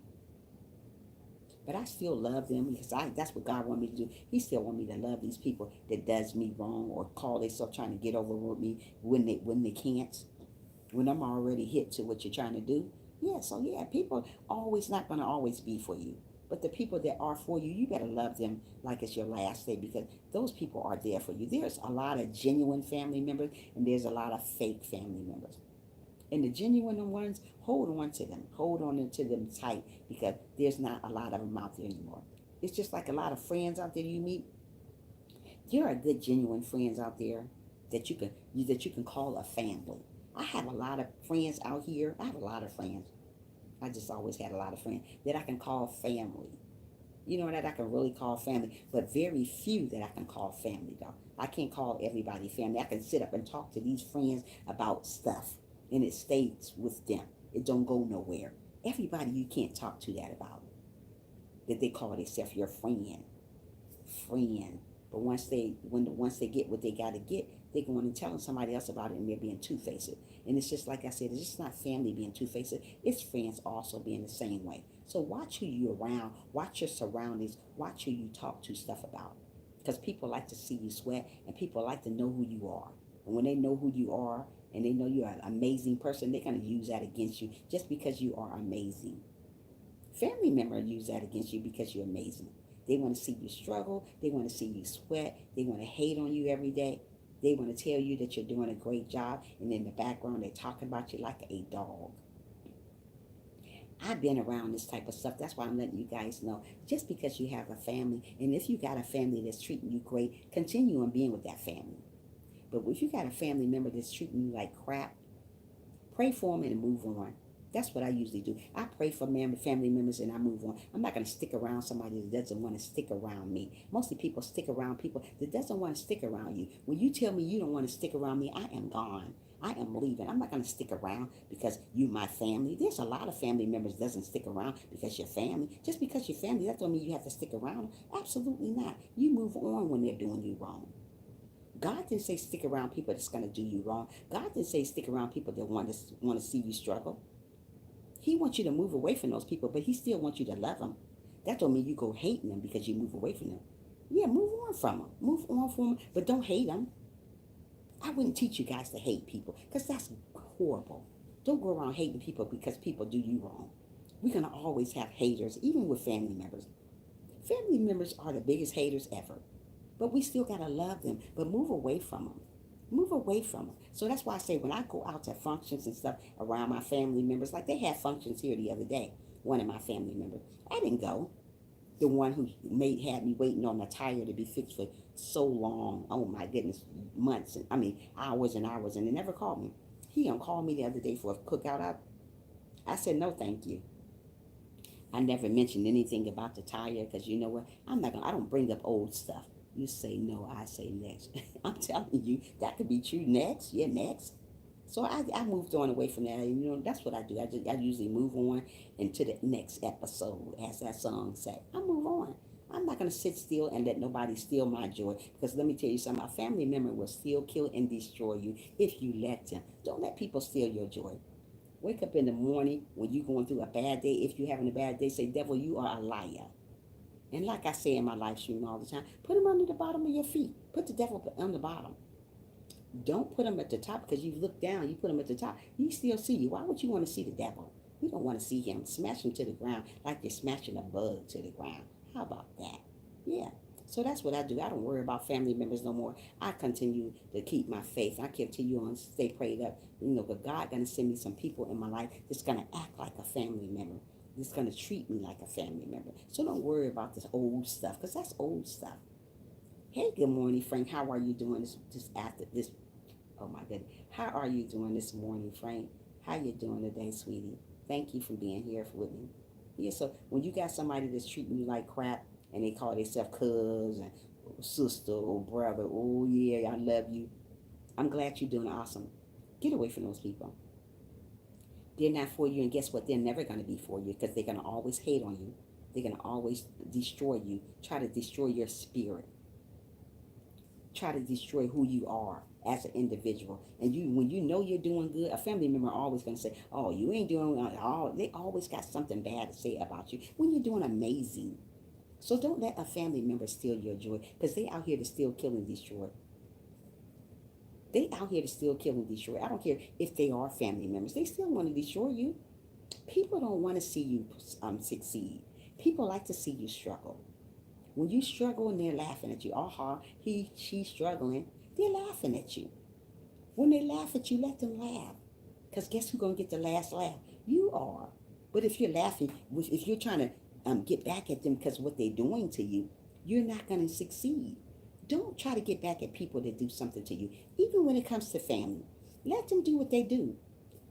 S1: But I still love them because that's what God wanted me to do. He still want me to love these people that does me wrong or call themselves trying to get over with me when they can't. When I'm already hit to what you're trying to do. Yeah, so yeah, people always not gonna always be for you. But the people that are for you, you better love them like it's your last day because those people are there for you. There's a lot of genuine family members and there's a lot of fake family members. And the genuine ones, hold on to them. Hold on to them tight because there's not a lot of them out there anymore. It's just like a lot of friends out there you meet. There are good, genuine friends out there that you can call a family. I have a lot of friends out here. I have a lot of friends. I just always had a lot of friends that I can call family. That I can really call family, but very few that I can call family though. I can't call everybody family. I can sit up and talk to these friends about stuff and it stays with them. It don't go nowhere. Everybody you can't talk to that about. That they call themselves your friend. Friend. But once they get what they gotta get, they're going and telling somebody else about it and they're being two-faced. And it's just like I said, it's just not family being two-faced. It's friends also being the same way. So watch who you're around, watch your surroundings, watch who you talk to stuff about. Because people like to see you sweat and people like to know who you are. And when they know who you are and they know you're an amazing person, they're going to use that against you just because you are amazing. Family members use that against you because you're amazing. They want to see you struggle. They want to see you sweat. They want to hate on you every day. They want to tell you that you're doing a great job. And in the background, they're talking about you like a dog. I've been around this type of stuff. That's why I'm letting you guys know. Just because you have a family, and if you got a family that's treating you great, continue on being with that family. But if you got a family member that's treating you like crap, pray for them and move on. That's what I usually do. I pray for family members and I move on. I'm not going to stick around somebody that doesn't want to stick around me. Mostly people stick around people that doesn't want to stick around you. When you tell me you don't want to stick around me, I am gone. I am leaving. I'm not going to stick around because you my family. There's a lot of family members that doesn't stick around because you're family. Just because you're family, that don't mean you have to stick around. Absolutely not. You move on when they're doing you wrong. God didn't say stick around people that's going to do you wrong. God didn't say stick around people that want to see you struggle. He wants you to move away from those people, but he still wants you to love them. That don't mean you go hating them because you move away from them. Yeah, move on from them. Move on from them, but don't hate them. I wouldn't teach you guys to hate people because that's horrible. Don't go around hating people because people do you wrong. We're going to always have haters, even with family members. Family members are the biggest haters ever. But we still got to love them, but move away from them. Move away from them. So that's why I say when I go out to functions and stuff around my family members, like they had functions here the other day, one of my family members, I didn't go. The one who had me waiting on the tire to be fixed for so long, oh my goodness, months, hours and hours, and they never called me. He called me the other day for a cookout. I said, no, thank you. I never mentioned anything about the tire because you know what? I don't bring up old stuff. You say no, I say next. I'm telling you, that could be true next. Yeah, next. So I moved on away from that. That's what I do. I usually move on into the next episode, as that song say. I move on. I'm not going to sit still and let nobody steal my joy. Because let me tell you something, a family member will still kill and destroy you if you let them. Don't let people steal your joy. Wake up in the morning when you're going through a bad day. If you're having a bad day, say, devil, you are a liar. And like I say in my live stream all the time, put him under the bottom of your feet. Put the devil on the bottom. Don't put him at the top because you look down. You put him at the top. He still see you. Why would you want to see the devil? You don't want to see him. Smash him to the ground like you're smashing a bug to the ground. How about that? Yeah. So that's what I do. I don't worry about family members no more. I continue to keep my faith. I continue on, stay prayed up. But God gonna send me some people in my life that's gonna act like a family member. That's gonna treat me like a family member. So don't worry about this old stuff, because that's old stuff. Hey, good morning, Frank. How are you doing this after this? Oh my goodness. How are you doing this morning, Frank? How you doing today, sweetie? Thank you for being here with me. Yeah, so when you got somebody that's treating you like crap and they call themselves cuz and sister or brother, oh yeah, I love you. I'm glad you're doing awesome. Get away from those people. They're not for you, and guess what? They're never going to be for you because they're going to always hate on you. They're going to always destroy you, try to destroy your spirit, try to destroy who you are as an individual. And when you know you're doing good, a family member always going to say, oh, you ain't doing all. They always got something bad to say about you when you're doing amazing. So don't let a family member steal your joy, because they out here to steal, kill, and destroy. They out here to steal, kill, and destroy. I don't care if they are family members. They still want to destroy you. People don't want to see you succeed. People like to see you struggle. When you struggle and they're laughing at you, aha, she's struggling, they're laughing at you. When they laugh at you, let them laugh. Because guess who's going to get the last laugh? You are. But if you're laughing, if you're trying to get back at them because of what they're doing to you, you're not going to succeed. Don't try to get back at people that do something to you. Even when it comes to family, let them do what they do.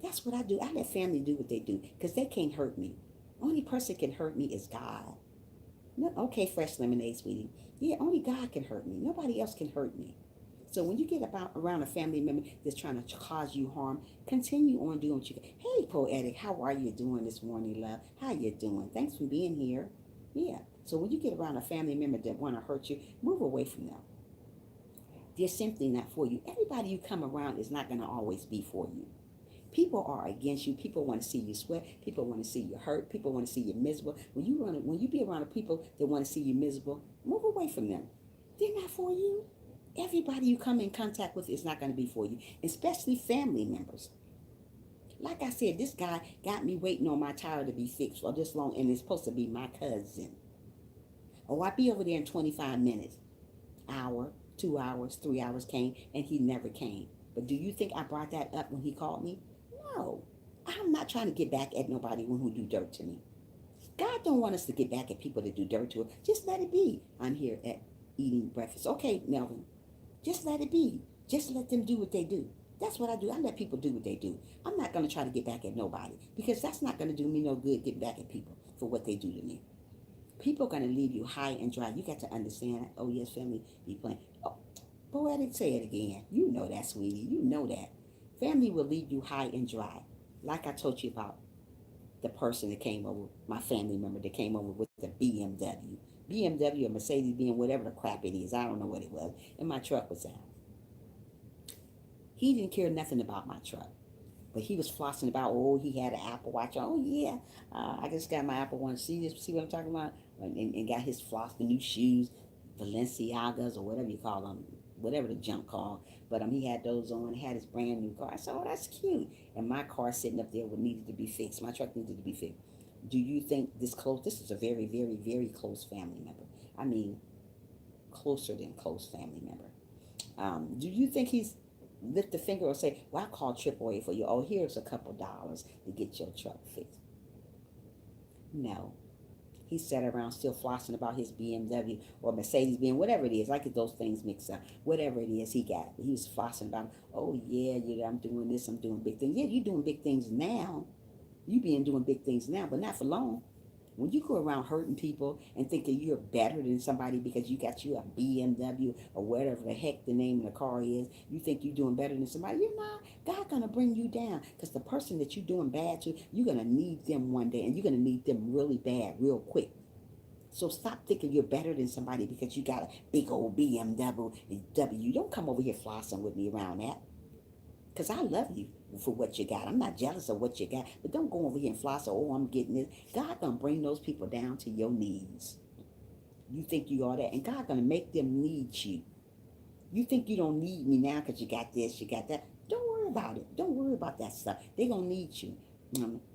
S1: That's what I do. I let family do what they do because they can't hurt me. Only person can hurt me is God. No, okay, fresh lemonade, sweetie. Yeah, only God can hurt me. Nobody else can hurt me. So when you get around a family member that's trying to cause you harm, continue on doing what you can. Hey, Poetic, how are you doing this morning, love? How you doing? Thanks for being here. Yeah. So when you get around a family member that want to hurt you, move away from them. They're simply not for you. Everybody you come around is not going to always be for you. People are against you. People want to see you sweat. People want to see you hurt. People want to see you miserable. When you be around people that want to see you miserable, move away from them. They're not for you. Everybody you come in contact with is not going to be for you, especially family members. Like I said, this guy got me waiting on my tire to be fixed for this long, and it's supposed to be my cousin. Oh, I'll be over there in 25 minutes. Hour, 2 hours, 3 hours came, and he never came. But do you think I brought that up when he called me? No. I'm not trying to get back at nobody who do dirt to me. God don't want us to get back at people that do dirt to us. Just let it be. I'm here at eating breakfast. Okay, Melvin. Just let it be. Just let them do what they do. That's what I do. I let people do what they do. I'm not going to try to get back at nobody, because that's not going to do me no good getting back at people for what they do to me. People are going to leave you high and dry. You got to understand. Oh, yes, family be playing. Oh, boy, I didn't say it again. You know that, sweetie. You know that. Family will leave you high and dry. Like I told you about the person that came over, my family member that came over with the BMW. BMW or Mercedes Benz, whatever the crap it is. I don't know what it was. And my truck was out. He didn't care nothing about my truck. But he was flossing about, oh, he had an Apple Watch. Oh, yeah, I just got my Apple Watch. See what I'm talking about? And got his floss, the new shoes, Balenciagas or whatever you call them, whatever the junk called. But he had those on, had his brand new car. I said, oh, that's cute. And my car sitting up there needed to be fixed. My truck needed to be fixed. Do you think this close? This is a very, very, very close family member. I mean, closer than close family member. Do you think he's lift the finger or say, well, I'll call AAA for you. Oh, here's a couple dollars to get your truck fixed? No. He sat around still flossing about his BMW or Mercedes Benz, whatever it is. I get those things mixed up. Whatever it is he got. He was flossing about, oh, yeah, I'm doing this. I'm doing big things. Yeah, you're doing big things now. You being doing big things now, but not for long. When you go around hurting people and thinking you're better than somebody because you got you a BMW or whatever the heck the name of the car is, you think you're doing better than somebody, you're not. God's going to bring you down, because the person that you're doing bad to, you're going to need them one day, and you're going to need them really bad, real quick. So stop thinking you're better than somebody because you got a big old BMW. Don't come over here flossing with me around that. Because I love you for what you got. I'm not jealous of what you got. But don't go over here and floss, oh, I'm getting this. God going to bring those people down to your knees. You think you are that. And God going to make them need you. You think you don't need me now because you got this, you got that. Don't worry about it. Don't worry about that stuff. They're going to need you.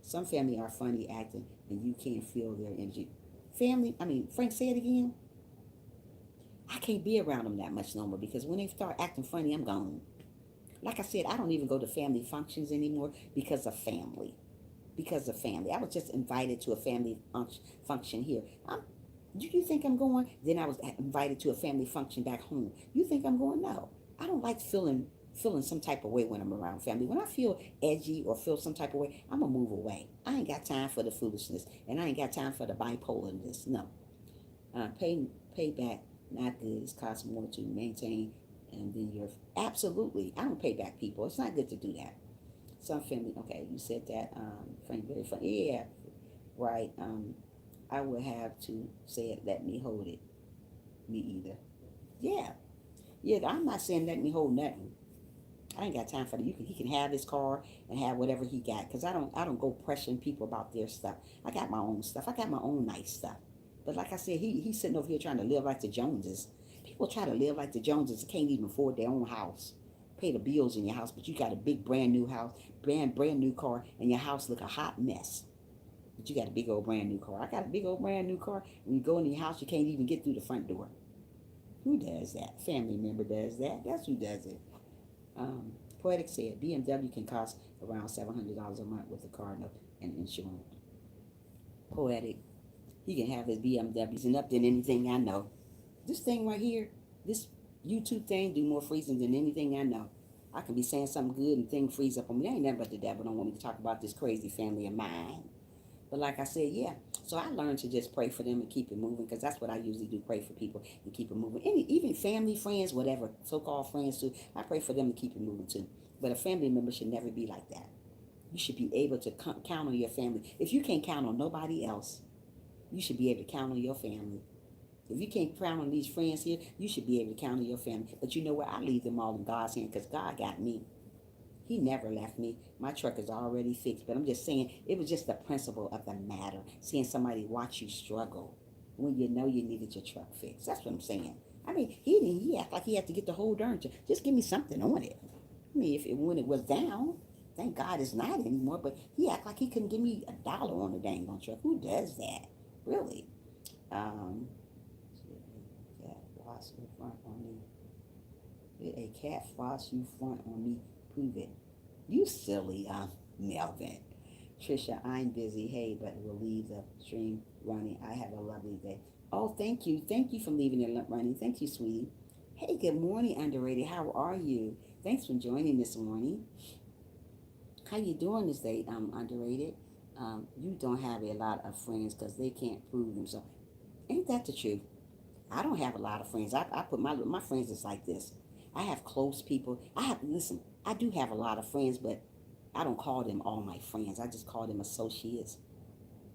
S1: Some family are funny acting and you can't feel their energy. Frank, say it again. I can't be around them that much no more because when they start acting funny, I'm gone. Like I said, I don't even go to family functions anymore because of family. Because of family. I was just invited to a family function here. Do you think I'm going? Then I was invited to a family function back home. You think I'm going? No. I don't like feeling some type of way when I'm around family. When I feel edgy or feel some type of way, I'm going to move away. I ain't got time for the foolishness. And I ain't got time for the bipolarness. No. Pay back, not good. It costs more to maintain. And then you're absolutely, I don't pay back people. It's not good to do that. Some family, okay, you said that, Frank, very funny. Yeah, right. I would have to say it, let me hold it. Me either. Yeah. Yeah, I'm not saying let me hold nothing. I ain't got time for that. He can have his car and have whatever he got. Cause I don't go pressuring people about their stuff. I got my own stuff. I got my own nice stuff. But like I said, he's sitting over here trying to live like the Joneses. People try to live like the Joneses. Can't even afford their own house. Pay the bills in your house, but you got a big brand new house, brand new car, and your house look a hot mess. But you got a big old brand new car. I got a big old brand new car. When you go in your house, you can't even get through the front door. Who does that? Family member does that. That's who does it. Um, Poetic said BMW can cost around $700 a month with a car and insurance. Poetic, he can have his BMWs and up than anything I know. This thing right here, this YouTube thing, do more freezing than anything I know. I can be saying something good and thing freeze up on me. That ain't nothing but the devil don't want me to talk about this crazy family of mine. But like I said, yeah. So I learned to just pray for them and keep it moving because that's what I usually do, pray for people and keep it moving. Even family, friends, whatever, so-called friends too, I pray for them to keep it moving too. But a family member should never be like that. You should be able to count on your family. If you can't count on nobody else, you should be able to count on your family. If you can't count on these friends here, you should be able to count on your family. But you know what? I leave them all in God's hand because God got me. He never left me. My truck is already fixed. But I'm just saying, it was just the principle of the matter. Seeing somebody watch you struggle when you know you needed your truck fixed. That's what I'm saying. I mean, he act like he had to get the whole darn truck. Just give me something on it. I mean, when it was down, thank God it's not anymore. But he act like he couldn't give me $1 on the dang on truck. Who does that? Really? Um, cat floss you front on me. Did a cat floss you front on me? Prove it. You silly, Melvin. Trisha, I'm busy. Hey, but we'll leave the stream running. I have a lovely day. Oh, thank you. Thank you for leaving it running. Thank you, sweetie. Hey, good morning, Underrated. How are you? Thanks for joining this morning. How you doing this day, Underrated? You don't have a lot of friends because they can't prove themselves. Ain't that the truth? I don't have a lot of friends. I put my friends is like this. I have close people. Listen, I do have a lot of friends, but I don't call them all my friends. I just call them associates.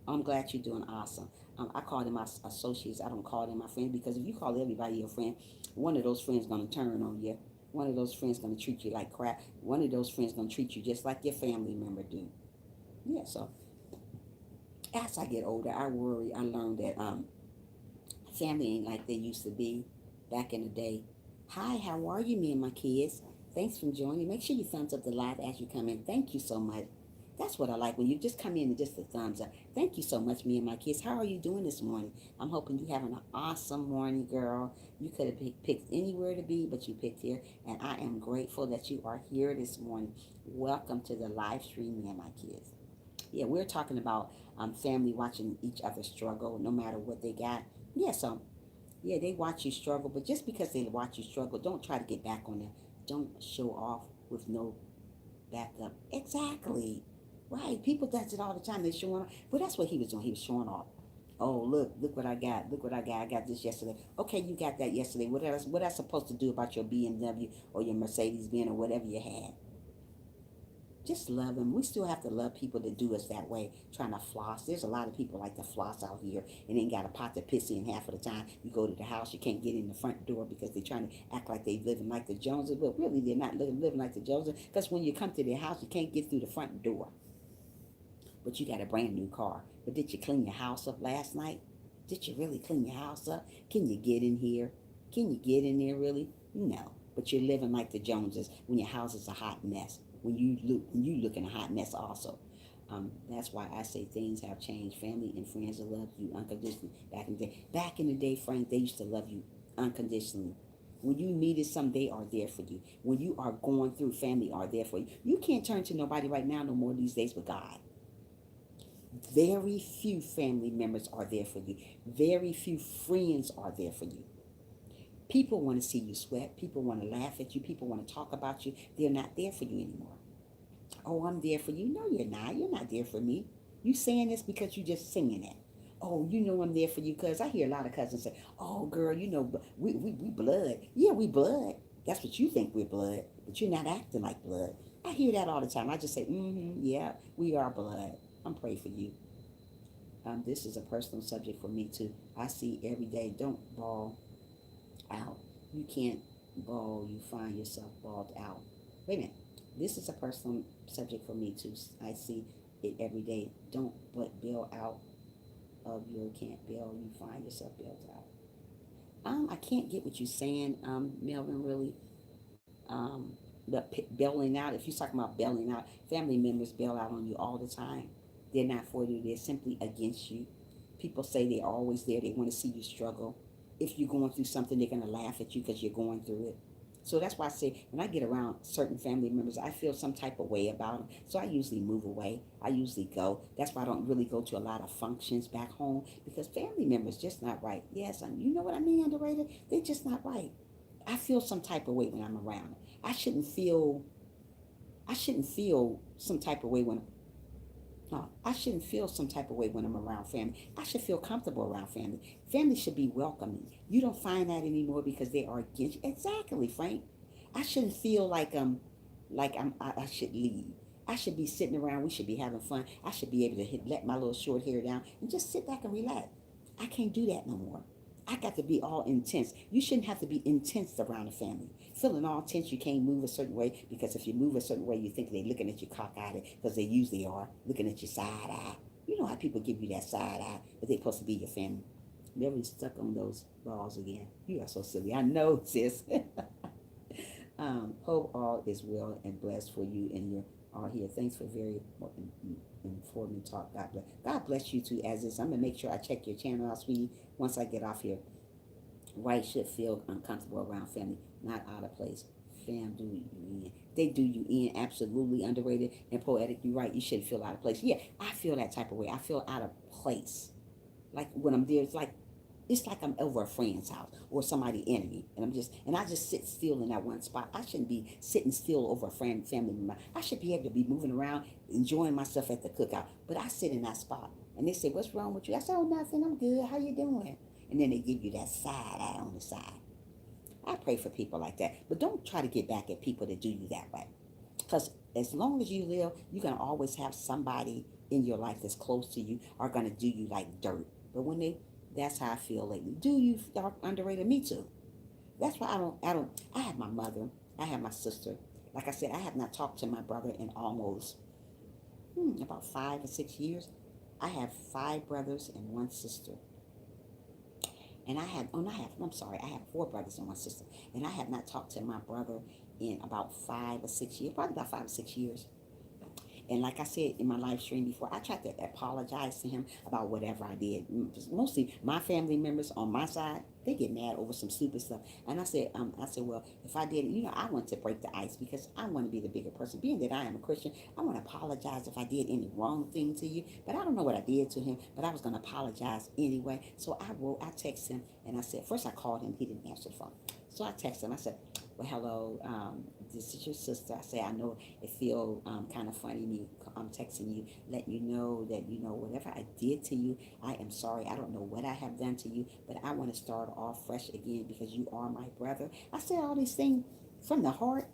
S1: I'm glad you're doing awesome. I call them my associates. I don't call them my friends because if you call everybody your friend, one of those friends gonna turn on you. One of those friends gonna treat you like crap. One of those friends gonna treat you just like your family member do. Yeah. So as I get older, I worry. I learned that family ain't like they used to be back in the day. Hi, how are you, me and my kids? Thanks for joining. Make sure you thumbs up the live as you come in. Thank you so much. That's what I like when you just come in and just a thumbs up. Thank you so much, me and my kids. How are you doing this morning? I'm hoping you're having an awesome morning, girl. You could have picked anywhere to be, but you picked here. And I am grateful that you are here this morning. Welcome to the live stream, me and my kids. Yeah, we're talking about family watching each other struggle, no matter what they got. Yeah, so yeah, they watch you struggle, but just because they watch you struggle, don't try to get back on them. Don't show off with no backup. Exactly. Right. People does it all the time. They're showing off. Well, that's what he was doing. He was showing off. Oh, look what I got. Look what I got. I got this yesterday. Okay, you got that yesterday. What else supposed to do about your BMW or your Mercedes Benz or whatever you had? Just love them. We still have to love people that do us that way, trying to floss. There's a lot of people like to floss out here and ain't got a pot to piss in half of the time. You go to the house, you can't get in the front door because they're trying to act like they living like the Joneses, but really they're not living like the Joneses, because when you come to their house, you can't get through the front door. But you got a brand new car. But did you clean your house up last night? Did you really clean your house up? Can you get in here? Can you get in there really? No. But you're living like the Joneses when your house is a hot mess. When you look in a hot mess also. That's why I say things have changed. Family and friends that love you unconditionally. Back in the day, Frank, they used to love you unconditionally. When you needed some, they are there for you. When you are going through, family are there for you. You can't turn to nobody right now no more these days but God. Very few family members are there for you. Very few friends are there for you. People want to see you sweat. People want to laugh at you. People want to talk about you. They're not there for you anymore. Oh, I'm there for you. No, you're not. You're not there for me. You saying this because you just singing it. Oh, you know I'm there for you because I hear a lot of cousins say, oh, girl, you know, we blood. Yeah, we blood. That's what you think we're blood, but you're not acting like blood. I hear that all the time. I just say, yeah, we are blood. I'm praying for you. This is a personal subject for me too. I see every day, don't bawl out. You can't bawl, you find yourself balled out. Wait a minute. This is a personal subject for me too. I see it every day. Don't but bail out of your can't bail, you find yourself bailed out. I can't get what you're saying, Melvin, really. Um, bailing out, if you're talking about bailing out, family members bail out on you all the time. They're not for you, they're simply against you. People say they're always there, they want to see you struggle. If you're going through something, they're going to laugh at you because you're going through it. So that's why I say when I get around certain family members, I feel some type of way about them. So I usually move away. I usually go. That's why I don't really go to a lot of functions back home because family members just not right. Yes, you know what I mean, underrated? They're just not right. I feel some type of way when I'm around them. I shouldn't feel I shouldn't feel some type of way when no, I shouldn't feel some type of way when I'm around family. I should feel comfortable around family. Family should be welcoming. You don't find that anymore because they are against you. Exactly, Frank. I shouldn't feel I should leave. I should be sitting around. We should be having fun. I should be able to let my little short hair down and just sit back and relax. I can't do that no more. I got to be all intense. You shouldn't have to be intense around a family. Feeling all tense, you can't move a certain way because if you move a certain way, you think they're looking at you cockeyed because they usually are looking at you side eye. You know how people give you that side eye, but they're supposed to be your family. Never stuck on those balls again. You are so silly. I know, sis. Hope all is well and blessed for you and your all here. Thanks for very informative talk. God bless. God bless you too, as is. I'm gonna make sure I check your channel out, sweetie, once I get off here. Right should feel uncomfortable around family, not out of place. Fam do you in. They do you in. Absolutely underrated and poetic. You're right. You shouldn't feel out of place. Yeah, I feel that type of way. I feel out of place. Like when I'm there, it's like I'm over a friend's house or somebody enemy, and I just sit still in that one spot. I shouldn't be sitting still over a friend family member. I should be able to be moving around, enjoying myself at the cookout. But I sit in that spot, and they say, "What's wrong with you?" I say, "Oh, nothing. I'm good. How you doing?" And then they give you that side eye on the side. I pray for people like that, but don't try to get back at people that do you that way. Because as long as you live, you're gonna always have somebody in your life that's close to you are gonna do you like dirt. But that's how I feel lately. Do you underrated? Me too. That's why I have my mother, I have my sister. Like I said, I have not talked to my brother in almost about 5 or 6 years. I have 5 brothers and one sister. And I'm sorry, I have 4 brothers and one sister. And I have not talked to my brother in about 5 or 6 years, probably about 5 or 6 years. And like I said in my live stream before, I tried to apologize to him about whatever I did. Mostly my family members on my side, they get mad over some stupid stuff. And I said, well, if I did, I want to break the ice because I want to be the bigger person. Being that I am a Christian, I want to apologize if I did any wrong thing to you. But I don't know what I did to him, but I was going to apologize anyway. So I texted him and I said, first I called him, he didn't answer the phone. So I texted him, I said, well, hello, this is your sister. I say, I know it feel kind of funny me. I'm texting you, letting you know that, whatever I did to you, I am sorry. I don't know what I have done to you, but I want to start off fresh again because you are my brother. I said all these things from the heart.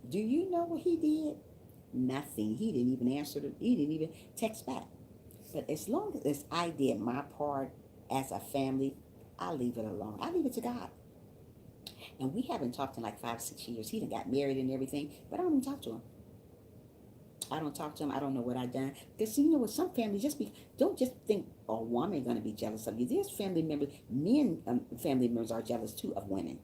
S1: Do you know what he did? Nothing. He didn't even answer. He didn't even text back. But as long as I did my part as a family, I leave it alone. I leave it to God. And we haven't talked in like 5, 6 years. He done got married and everything, but I don't even talk to him. I don't talk to him. I don't know what I done. Because you know what, some families don't just think a woman gonna be jealous of you. There's family members, men family members are jealous too of women.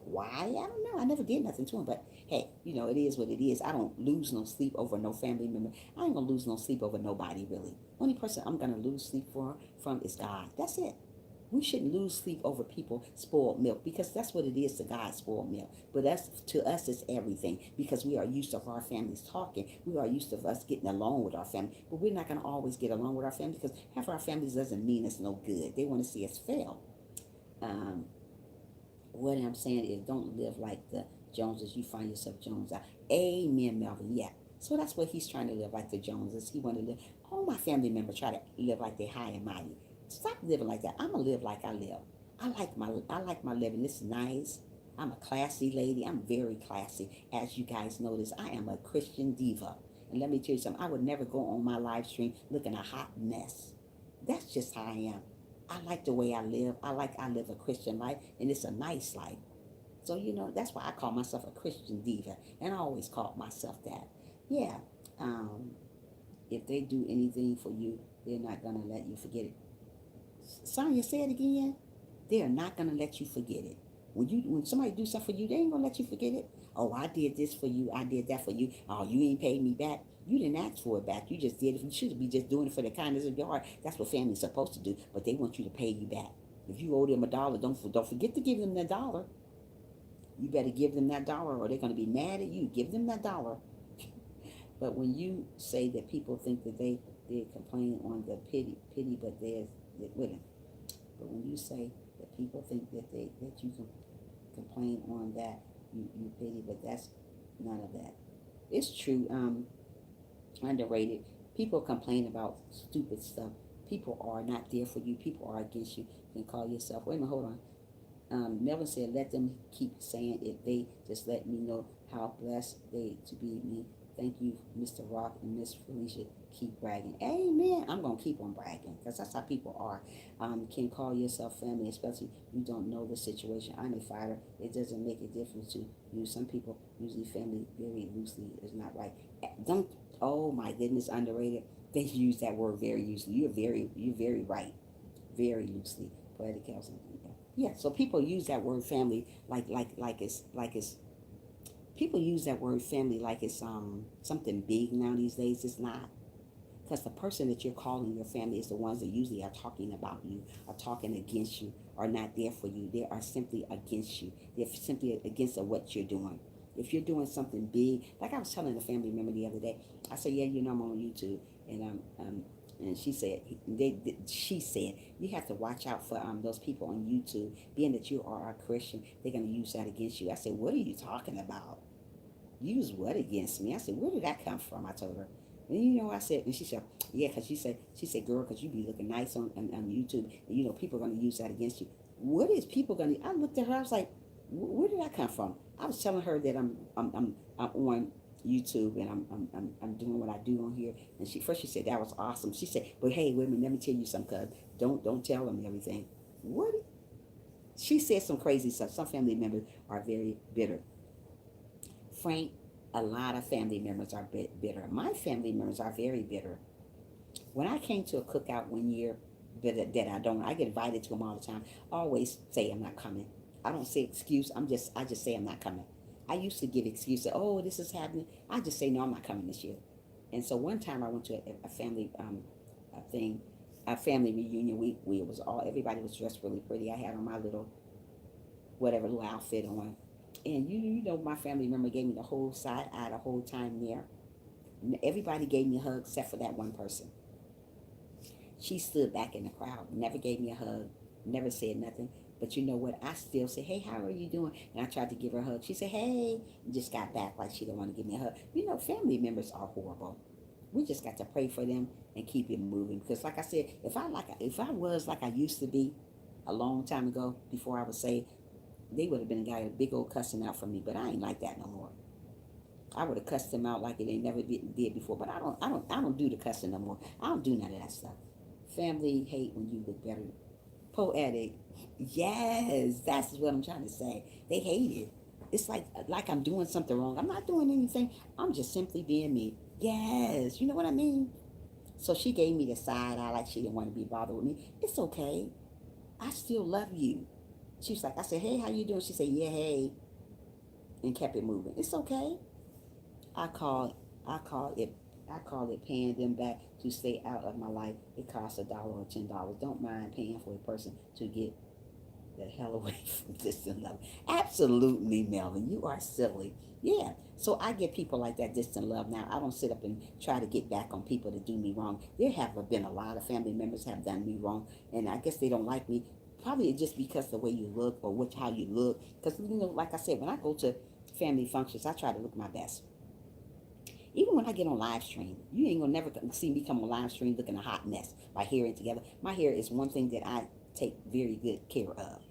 S1: Why? I don't know. I never did nothing to him, but hey, it is what it is. I don't lose no sleep over no family member. I ain't gonna lose no sleep over nobody really. Only person I'm gonna lose sleep from is God. That's it. We shouldn't lose sleep over people spoiled milk because that's what it is to God, spoiled milk. But that's to us it's everything because we are used to our families talking. We are used to us getting along with our family. But we're not gonna always get along with our family because half of our families doesn't mean it's no good. They want to see us fail. Um, what I'm saying is don't live like the Joneses. You find yourself Jones out. Amen, Melvin. Yeah. So that's what he's trying to live like the Joneses. He want to live. All my family members try to live like they high and mighty. Stop living like that. I'm gonna live like I live. I like my living. It's nice. I'm a classy lady. I'm very classy. As you guys notice, I am a Christian diva. And let me tell you something. I would never go on my live stream looking a hot mess. That's just how I am. I like the way I live. I live a Christian life, and it's a nice life. So that's why I call myself a Christian diva, and I always called myself that. Yeah. Um, if they do anything for you, they're not gonna let you forget it. Sonya, say it again. They are not gonna let you forget it. When somebody do something for you, they ain't gonna let you forget it. Oh, I did this for you. I did that for you. Oh, you ain't paid me back. You didn't ask for it back. You just did it. You should be just doing it for the kindness of your heart. That's what family's supposed to do. But they want you to pay you back. If you owe them $1, don't forget to give them that dollar. You better give them that dollar, or they're gonna be mad at you. Give them that dollar. But when you say that people think that they complain on the pity, but there's wait. But when you say that people think that you can complain on that, you pity, but that's none of that. It's true. Underrated. People complain about stupid stuff. People are not there for you. People are against you. You can call yourself. Wait a minute. Hold on. Melvin said, "Let them keep saying it. They just let me know how blessed they to be me. Thank you, Mr. Rock and Miss Felicia. Keep bragging. Amen. I'm gonna keep on bragging because that's how people are. Can call yourself family, especially you don't know the situation. I'm a fighter. It doesn't make a difference to you. Some people usually family very loosely is not right. Don't. Oh my goodness, underrated. They use that word very loosely. You're very right. Very loosely. Poetic Kelson. Yeah, so people use that word family like it's people use that word family like it's something big now these days. It's not. Because the person that you're calling your family is the ones that usually are talking about you, are talking against you, are not there for you. They are simply against you. They're simply against what you're doing. If you're doing something big, like I was telling a family member the other day, I said, yeah, I'm on YouTube, and and she said you have to watch out for those people on YouTube, being that you are a Christian, they're gonna use that against you. I said, what are you talking about? Use what against me? I said, where did that come from? I told her. And I said, and she said, yeah, because she said, girl, because you be looking nice on YouTube, and people are going to use that against you. What is people going to? I looked at her, I was like, where did that come from? I was telling her that I'm on YouTube and I'm doing what I do on here, and she said that was awesome. She said, but hey, wait a minute, let me tell you something, cuz don't tell them everything. What? She said some crazy stuff. Some family members are very bitter. Frank, a lot of family members are bitter. My family members are very bitter. When I came to a cookout one year, I get invited to them all the time. I always say I'm not coming. I don't say excuse. I just say I'm not coming. I used to give excuses. Oh, this is happening. I just say no, I'm not coming this year. And so one time I went to a family a thing, a family reunion. We it was all everybody was dressed really pretty. I had on my little whatever little outfit on. And my family member gave me the whole side eye the whole time there. Everybody gave me a hug except for that one person. She stood back in the crowd, never gave me a hug, never said nothing. But you know what? I still said, hey, how are you doing? And I tried to give her a hug. She said, hey, and just got back like she didn't want to give me a hug. Family members are horrible. We just got to pray for them and keep it moving. Because like I said, if I was like I used to be a long time ago before I was saved, they would have been a guy a big old cussing out for me. But I ain't like that no more. I would have cussed them out like it ain't never did before. But I don't do the cussing no more. I don't do none of that stuff. Family hate when you look better. Poetic. Yes, that's what I'm trying to say. They hate it. It's like I'm doing something wrong. I'm not doing anything. I'm just simply being me. Yes, you know what I mean? So she gave me the side eye like she didn't want to be bothered with me. It's okay. I still love you. She was like, I said, hey, how you doing? She said, yeah, hey, and kept it moving. It's okay. I call I call it I call it paying them back to stay out of my life. It costs $1 or $10. Don't mind paying for a person to get the hell away from distant love. Absolutely, Melvin. You are silly. Yeah. So I get people like that distant love now. I don't sit up and try to get back on people that do me wrong. There have been a lot of family members have done me wrong, and I guess they don't like me. Probably just because the way you look or how you look. Because like I said, when I go to family functions, I try to look my best. Even when I get on live stream, you ain't gonna never see me come on live stream looking a hot mess. My hair ain't together. My hair is one thing that I take very good care of.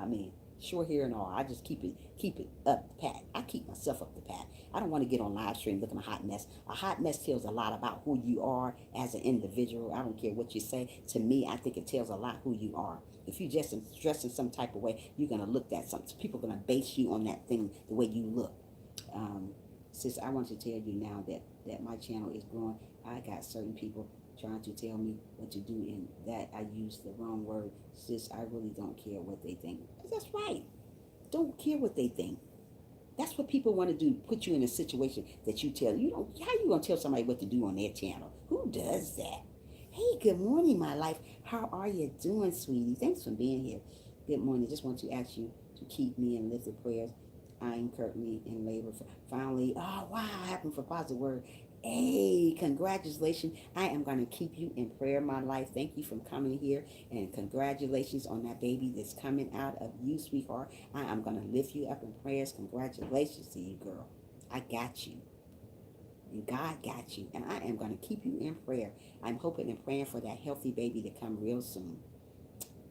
S1: I mean, short hair and all. I just keep it up the pat. I keep myself up the pat. I don't want to get on live stream looking a hot mess. A hot mess tells a lot about who you are as an individual. I don't care what you say. To me, I think it tells a lot who you are. If you just dress in some type of way, you're gonna look that something. People are gonna base you on that thing, the way you look. Um, Sis, I want to tell you now that my channel is growing. I got certain people trying to tell me what to do, and that I used the wrong word. Sis, I really don't care what they think. That's right. Don't care what they think. That's what people want to do. Put you in a situation that you tell you don't. How you gonna tell somebody what to do on their channel? Who does that? Hey, good morning, my life. How are you doing, sweetie? Thanks for being here. Good morning. Just want to ask you to keep me in lifted prayers. I am currently in labor. Finally, oh wow, happened for positive word. Hey, congratulations. I am going to keep you in prayer, my life. Thank you for coming here. And congratulations on that baby that's coming out of you, sweetheart. I am going to lift you up in prayers. Congratulations to you, girl. I got you. And God got you. And I am going to keep you in prayer. I'm hoping and praying for that healthy baby to come real soon.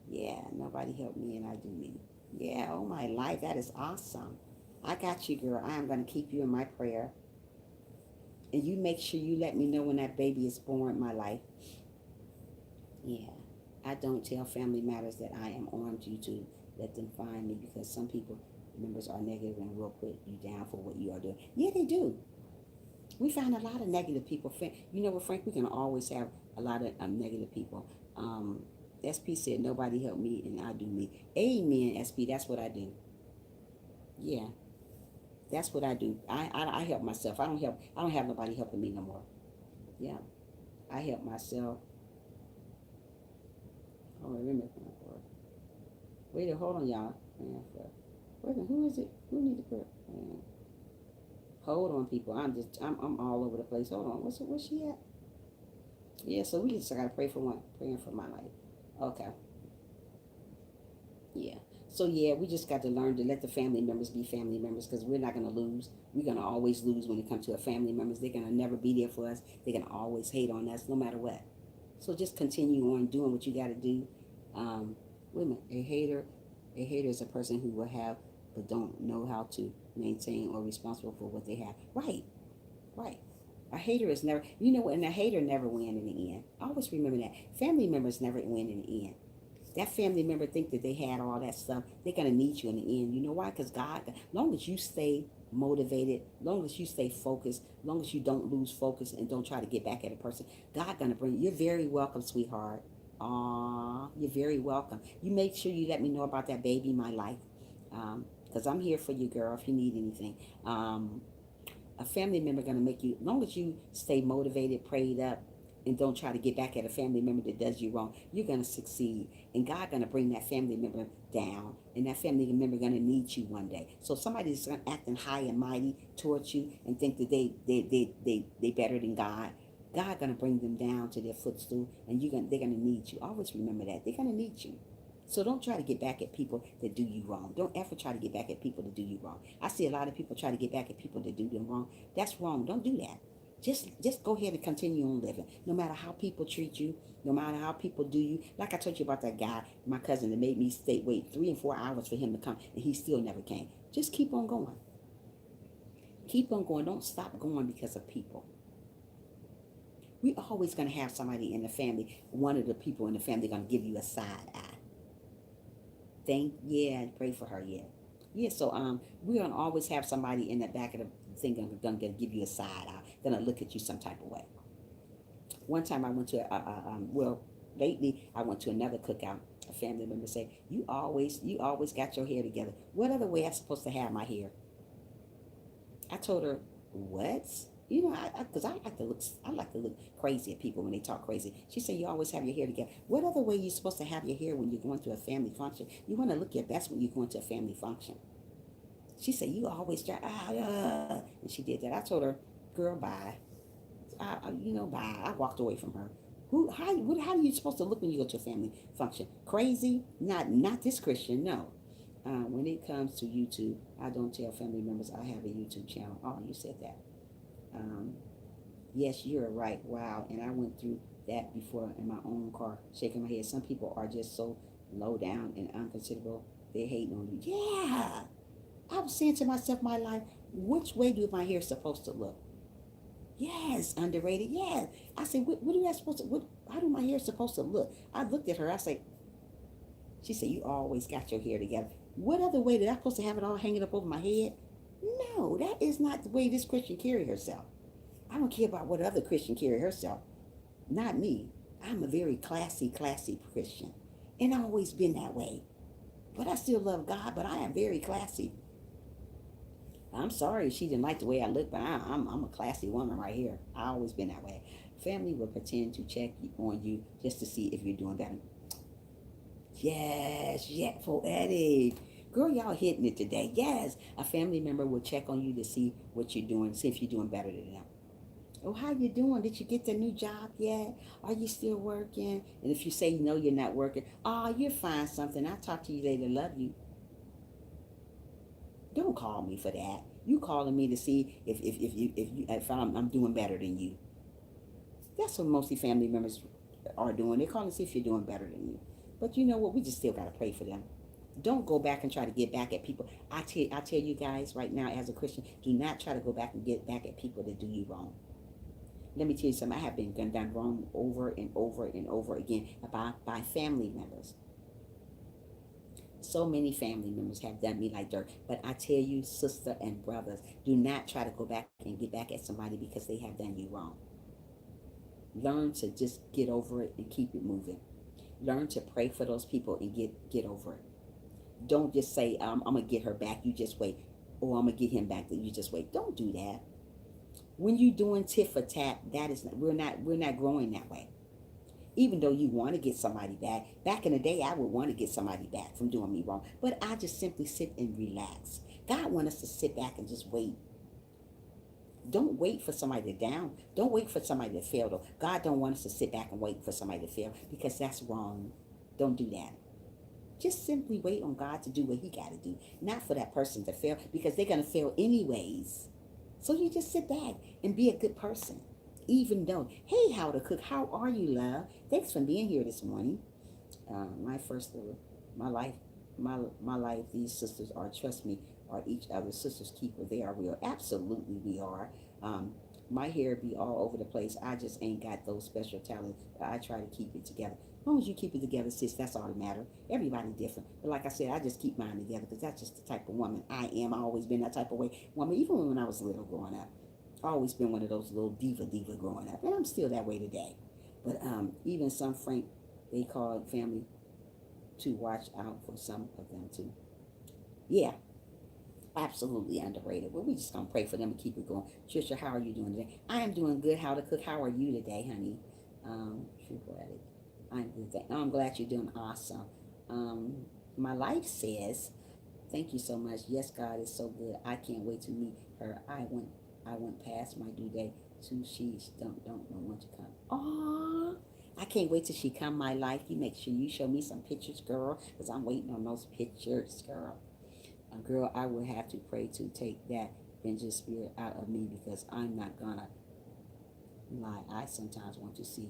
S1: Yeah, nobody helped me and I do me. Yeah, oh my life. That is awesome. I got you, girl. I am going to keep you in my prayer. And you make sure you let me know when that baby is born, my life. Yeah. I don't tell family matters that I am on YouTube. Let them find me, because some people, members, are negative and will put you down for what you are doing. Yeah, they do. We find a lot of negative people. You know what, Frank? We can always have a lot of negative people. SP said, nobody helped me and I do me. Amen, SP. That's what I do. Yeah. That's what I do. I help myself. I don't have nobody helping me no more. Yeah. I help myself. Oh, wait a minute. Wait, hold on, y'all. Wait a minute. Who is it? Who need to put? Hold on, people. I'm all over the place. Hold on. Where's she at? Yeah, so we just gotta praying for my life. Okay. Yeah. So yeah, we just got to learn to let the family members be family members, because we're not gonna lose. We're gonna always lose when it comes to our family members. They're gonna never be there for us. They're gonna always hate on us, no matter what. So just continue on doing what you got to do. Wait a minute. A hater is a person who will have but don't know how to maintain or responsible for what they have. Right, right. A hater is never, and a hater never win in the end. Always remember that. Family members never win in the end. That family member think that they had all that stuff. They're gonna need you in the end. You know why? Because God, long as you stay motivated, long as you stay focused, long as you don't lose focus and don't try to get back at a person, God gonna bring you. You're very welcome, sweetheart. Aw, you're very welcome. You make sure you let me know about that baby, my life, because I'm here for you, girl. If you need anything, a family member gonna make you. Long as you stay motivated, prayed up, and don't try to get back at a family member that does you wrong, you're going to succeed. And God going to bring that family member down, and that family member going to need you one day. So somebody's acting high and mighty towards you and think that they better than God, God going to bring them down to their footstool, and they're going to need you. Always remember that. They're going to need you. So don't try to get back at people that do you wrong. Don't ever try to get back at people that do you wrong. I see a lot of people try to get back at people that do them wrong. That's wrong. Don't do that. Just go ahead and continue on living. No matter how people treat you, no matter how people do you. Like I told you about that guy, my cousin, that made me wait 3 and 4 hours for him to come, and he still never came. Just keep on going. Keep on going. Don't stop going because of people. We always going to have somebody in the family, one of the people in the family going to give you a side eye. Yeah, pray for her, yeah. Yeah, so we're going to always have somebody in the back of the thing going to give you a side eye, going to look at you some type of way. One time I went to, lately I went to another cookout. A family member said, you always got your hair together. What other way I supposed to have my hair? I told her, what? You know, because I like to look crazy at people when they talk crazy. She said, you always have your hair together. What other way you supposed to have your hair when you're going to a family function? You want to look your best when you're going to a family function. She said, you always try, and she did that. I told her, girl, bye. Bye. I walked away from her. How are you supposed to look when you go to a family function? Crazy? Not this Christian, no. When it comes to YouTube, I don't tell family members I have a YouTube channel. Oh, you said that. Um, yes, you're right. Wow. And I went through that before in my own car, shaking my head. Some people are just so low down and unconsiderable. They hate on you. Yeah. I was saying to myself, my life, which way do my hair supposed to look? Yes, underrated. Yeah. I said, what do I supposed to, how do my hair supposed to look? I looked at her. I said, she said, you always got your hair together. What other way did I supposed to have it all hanging up over my head? No, that is not the way this Christian carry herself. I don't care about what other Christian carry herself. Not me. I'm a very classy Christian. And I've always been that way. But I still love God, but I am very classy. I'm sorry if she didn't like the way I look, but I'm a classy woman right here. I always been that way. Family will pretend to check on you just to see if you're doing better. Yes, yeah, poetic. Girl, y'all hitting it today. Yes, a family member will check on you to see what you're doing, see if you're doing better than them. Oh, how you doing? Did you get the new job yet? Are you still working? And if you say no, you're not working. Oh, you'll find something. I'll talk to you later. Love you. Don't call me for that. You calling me to see if I'm doing better than you. That's what mostly family members are doing. They're calling to see if you're doing better than you. But you know what? We just still gotta pray for them. Don't go back and try to get back at people. I tell you guys right now, as a Christian, do not try to go back and get back at people that do you wrong. Let me tell you something. I have been done wrong over and over and over again by family members. So many family members have done me like dirt. But I tell you, sister and brothers, do not try to go back and get back at somebody because they have done you wrong. Learn to just get over it and keep it moving. Learn to pray for those people and get over it. Don't just say, I'm going to get her back, you just wait. Or I'm going to get him back, you just wait. Don't do that. When you're doing tit for tat, that is we're not growing that way. Even though you want to get somebody back in the day, I would want to get somebody back from doing me wrong. But I just simply sit and relax. God wants us to sit back and just wait. Don't wait for somebody to down. Don't wait for somebody to fail, though. God don't want us to sit back and wait for somebody to fail because that's wrong. Don't do that. Just simply wait on God to do what he got to do. Not for that person to fail because they're going to fail anyways. So you just sit back and be a good person. Even though, hey, How to Cook, how are you, love? Thanks for being here this morning. My life, my life, these sisters are, trust me, are each other's sisters keeper. They are real. Absolutely, we are. My hair be all over the place. I just ain't got those special talents. I try to keep it together. As long as you keep it together, sis, that's all that matters. Everybody different. But like I said, I just keep mine together because that's just the type of woman I am. I always been that type of woman, even when I was little growing up. I always been one of those little diva growing up. And I'm still that way today. But even some Frank, they call family to watch out for some of them too. Yeah, absolutely underrated. Well, we just gonna pray for them and keep it going. Trisha, how are you doing today? I am doing good. How to Cook. How are you today, honey? True poetic. I'm good. I'm glad you're doing awesome. My life says, thank you so much. Yes, God is so good. I can't wait to meet her. I went past my due date. So she don't know when to come. Aww. I can't wait till she come my life. You make sure you show me some pictures, girl, because I'm waiting on those pictures, girl. Girl, I will have to pray to take that vengeance spirit out of me because I'm not gonna lie. I sometimes want to see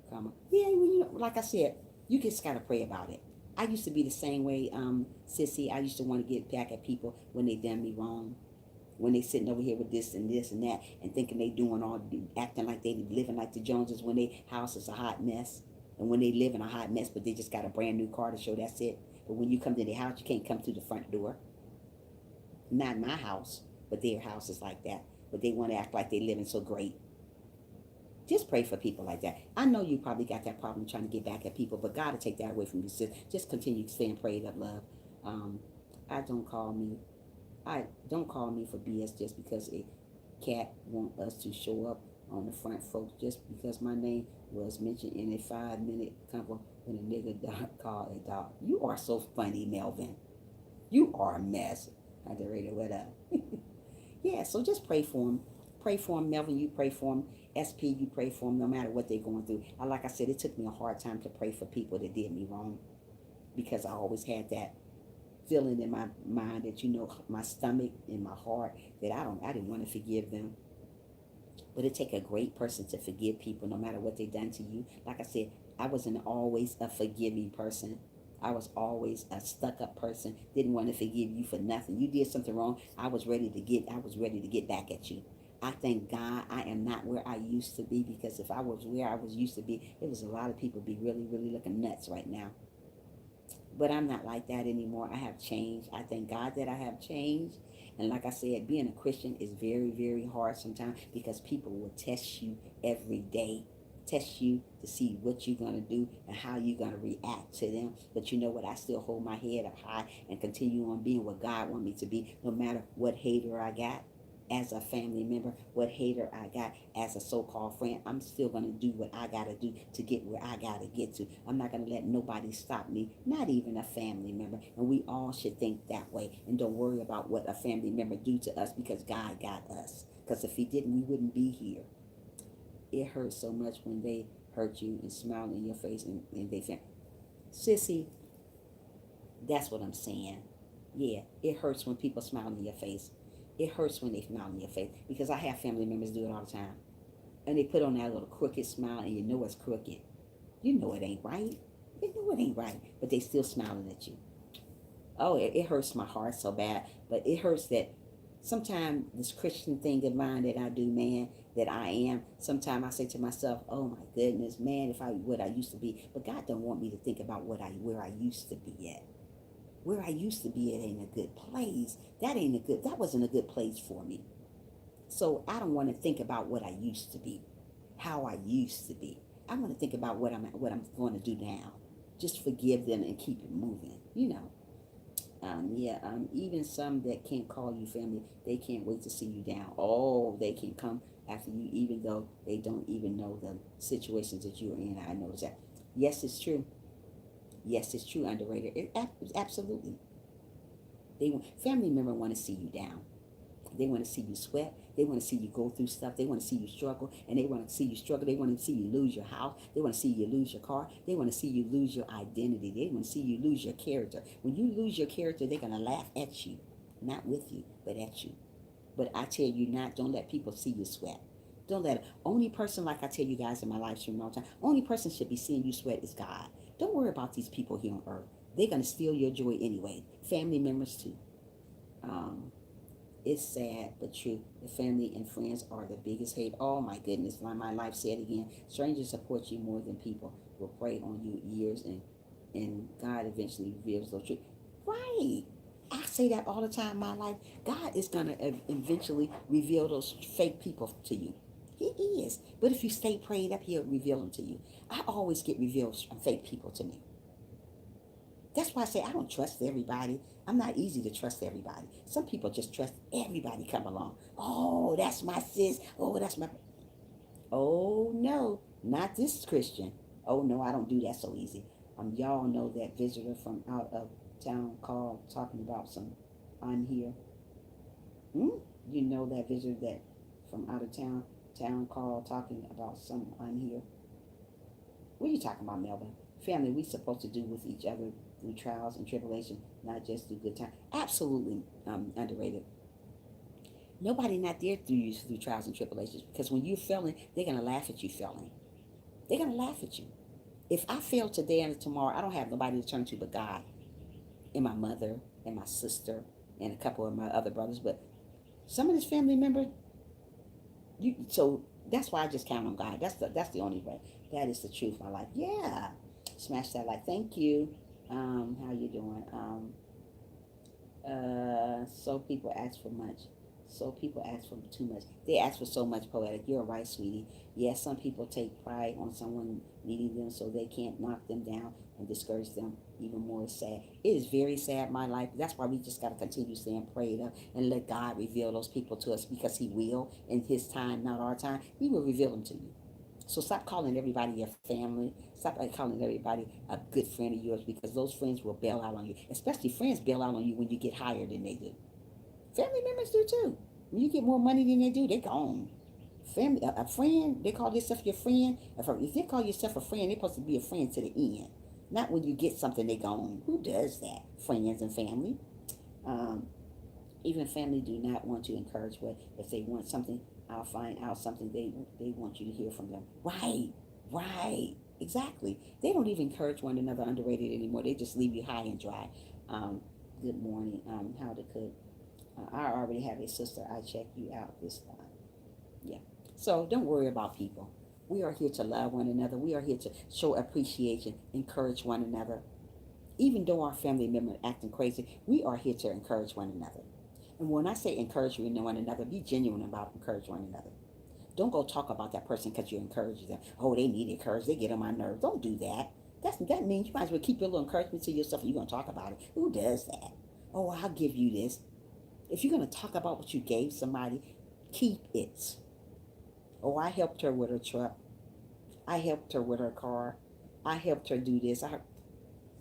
S1: karma. Yeah, like I said, you just gotta pray about it. I used to be the same way, sissy. I used to want to get back at people when they done me wrong. when they sitting over here with this and this and that and thinking they doing all, acting like they living like the Joneses when their house is a hot mess. And when they live in a hot mess, but they just got a brand new car to show that's it. But when you come to their house, you can't come through the front door. Not my house, but their house is like that. But they want to act like they living so great. Just pray for people like that. I know you probably got that problem trying to get back at people, but God will take that away from you, sis. Just continue staying prayed up, love. Um, I don't call me. I don't call me for BS just because a cat want us to show up on the front, folks. Just because my name was mentioned in a 5-minute convo when a nigga called a dog. You are so funny, Melvin. You are a mess. I had to read it. What up? Yeah, so just pray for them. Pray for them, Melvin. You pray for them. SP, you pray for them no matter what they're going through. Like I said, it took me a hard time to pray for people that did me wrong because I always had that feeling in my mind that, my stomach and my heart that I didn't want to forgive them. But it take a great person to forgive people no matter what they done to you. Like I said, I wasn't always a forgiving person. I was always a stuck up person. Didn't want to forgive you for nothing. You did something wrong. I was ready to get back at you. I thank God I am not where I used to be, because if I was where I was used to be, it was a lot of people be really, really looking nuts right now. But I'm not like that anymore. I have changed. I thank God that I have changed. And like I said, being a Christian is very, very hard sometimes because people will test you every day. Test you to see what you're going to do and how you're going to react to them. But you know what? I still hold my head up high and continue on being what God wants me to be, no matter what hater I got as a family member, what hater I got as a so-called friend. I'm still going to do what I got to do to get where I got to get to. I'm not going to let nobody stop me, not even a family member. And we all should think that way. And don't worry about what a family member do to us, because God got us. Because if he didn't, we wouldn't be here. It hurts so much when they hurt you and smile in your face and they say, sissy, that's what I'm saying. Yeah, it hurts when people smile in your face. It hurts when they smile in your face, because I have family members do it all the time. And they put on that little crooked smile, and you know it's crooked. You know it ain't right. You know it ain't right, but they still smiling at you. Oh, it hurts my heart so bad. But it hurts that sometimes this Christian thing of mine that I do, man, that I am, sometimes I say to myself, oh my goodness, man, if I what I used to be. But God don't want me to think about where I used to be at. Where I used to be, it ain't a good place. That wasn't a good place for me. So I don't want to think about what I used to be, how I used to be. I want to think about what I'm going to do now. Just forgive them and keep it moving. Even some that can't call you family, they can't wait to see you down. Oh, they can come after you, even though they don't even know the situations that you're in. I notice that. Yes, it's true. Yes, it's true, underrated. Absolutely. Family member want to see you down. They want to see you sweat. They want to see you go through stuff. They want to see you struggle. And they want to see you struggle. They want to see you lose your house. They want to see you lose your car. They want to see you lose your identity. They want to see you lose your character. When you lose your character, they're going to laugh at you. Not with you, but at you. But I tell you not, don't let people see you sweat. Don't let it. Only person, like I tell you guys in my live stream all the time, only person should be seeing you sweat is God. Don't worry about these people here on earth. They're going to steal your joy anyway. Family members too. It's sad but true. The family and friends are the biggest hate. Oh my goodness, like my life said again. Strangers support you more than people will prey on you years, and God eventually reveals the truth. Right. I say that all the time in my life. God is going to eventually reveal those fake people to you. He is. But if you stay prayed up, he'll reveal them to you. I always get revealed fake people to me. That's why I say I don't trust everybody. I'm not easy to trust everybody. Some people just trust everybody come along. Oh, that's my sis. Oh, that's my... Oh, no, not this Christian. Oh, no, I don't do that so easy. Y'all know that visitor from out of town called talking about some, I'm here. You know that visitor that from out of town called talking about some, I'm here. What are you talking about, Melvin? Family, we supposed to do with each other through trials and tribulation, not just through good times. Absolutely underrated. Nobody not there through you through trials and tribulations, because when you're failing, they're gonna laugh at you failing. They're gonna laugh at you. If I fail today and tomorrow, I don't have nobody to turn to but God and my mother and my sister and a couple of my other brothers. But Some of his family members, so that's why I just count on God. That's the only way. That is the truth of my life. Yeah. Smash that like. Thank you. How you doing? So people ask for much. So people ask for too much. They ask for so much, poetic. You're right, sweetie. Yes, some people take pride on someone needing them so they can't knock them down and discourage them even more. It's sad. It is very sad, my life. That's why we just got to continue staying prayed up and let God reveal those people to us, because he will in his time, not our time. He will reveal them to you. So stop calling everybody your family. Stop calling everybody a good friend of yours, because those friends will bail out on you. Especially friends bail out on you when you get higher than they do. Family members do too. When you get more money than they do, they gone. Family, a friend, they call themselves your friend. If they call yourself a friend, they're supposed to be a friend to the end. Not when you get something, they gone. Who does that? Friends and family. Um, Even family do not want to encourage what if they want something. I'll find out something they want you to hear from them. Right, right, exactly. They don't even encourage one another underrated anymore. They just leave you high and dry. Um, Good morning. How to cook. I already have a sister. I check you out this time. Yeah. So don't worry about people. We are here to love one another. We are here to show appreciation, encourage one another. Even though our family member acting crazy, we are here to encourage one another. And when I say encourage one another, be genuine about encourage one another. Don't go talk about that person because you encourage them. Oh, they need encouragement. They get on my nerves. Don't do that. That means you might as well keep your little encouragement to yourself and you're going to talk about it. Who does that? Oh, I'll give you this. If you're going to talk about what you gave somebody, keep it. Oh, I helped her with her truck. I helped her with her car. I helped her do this.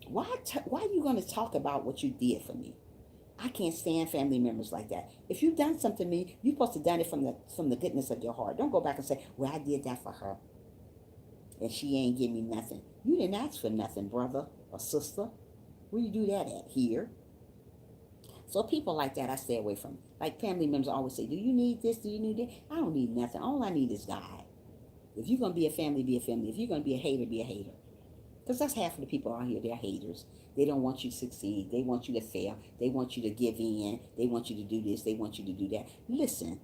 S1: Why are you going to talk about what you did for me? I can't stand family members like that. If you've done something to me, you're supposed to have done it from the goodness of your heart. Don't go back and say, "Well, I did that for her, and she ain't give me nothing." You didn't ask for nothing, brother or sister. Where you do that at? Here. So people like that, I stay away from. Like family members always say, "Do you need this? Do you need that?" I don't need nothing. All I need is God. If you're gonna be a family, be a family. If you're gonna be a hater, be a hater. Because that's half of the people out here. They're haters. They don't want you to succeed. They want you to fail. They want you to give in. They want you to do this. They want you to do that. Listen,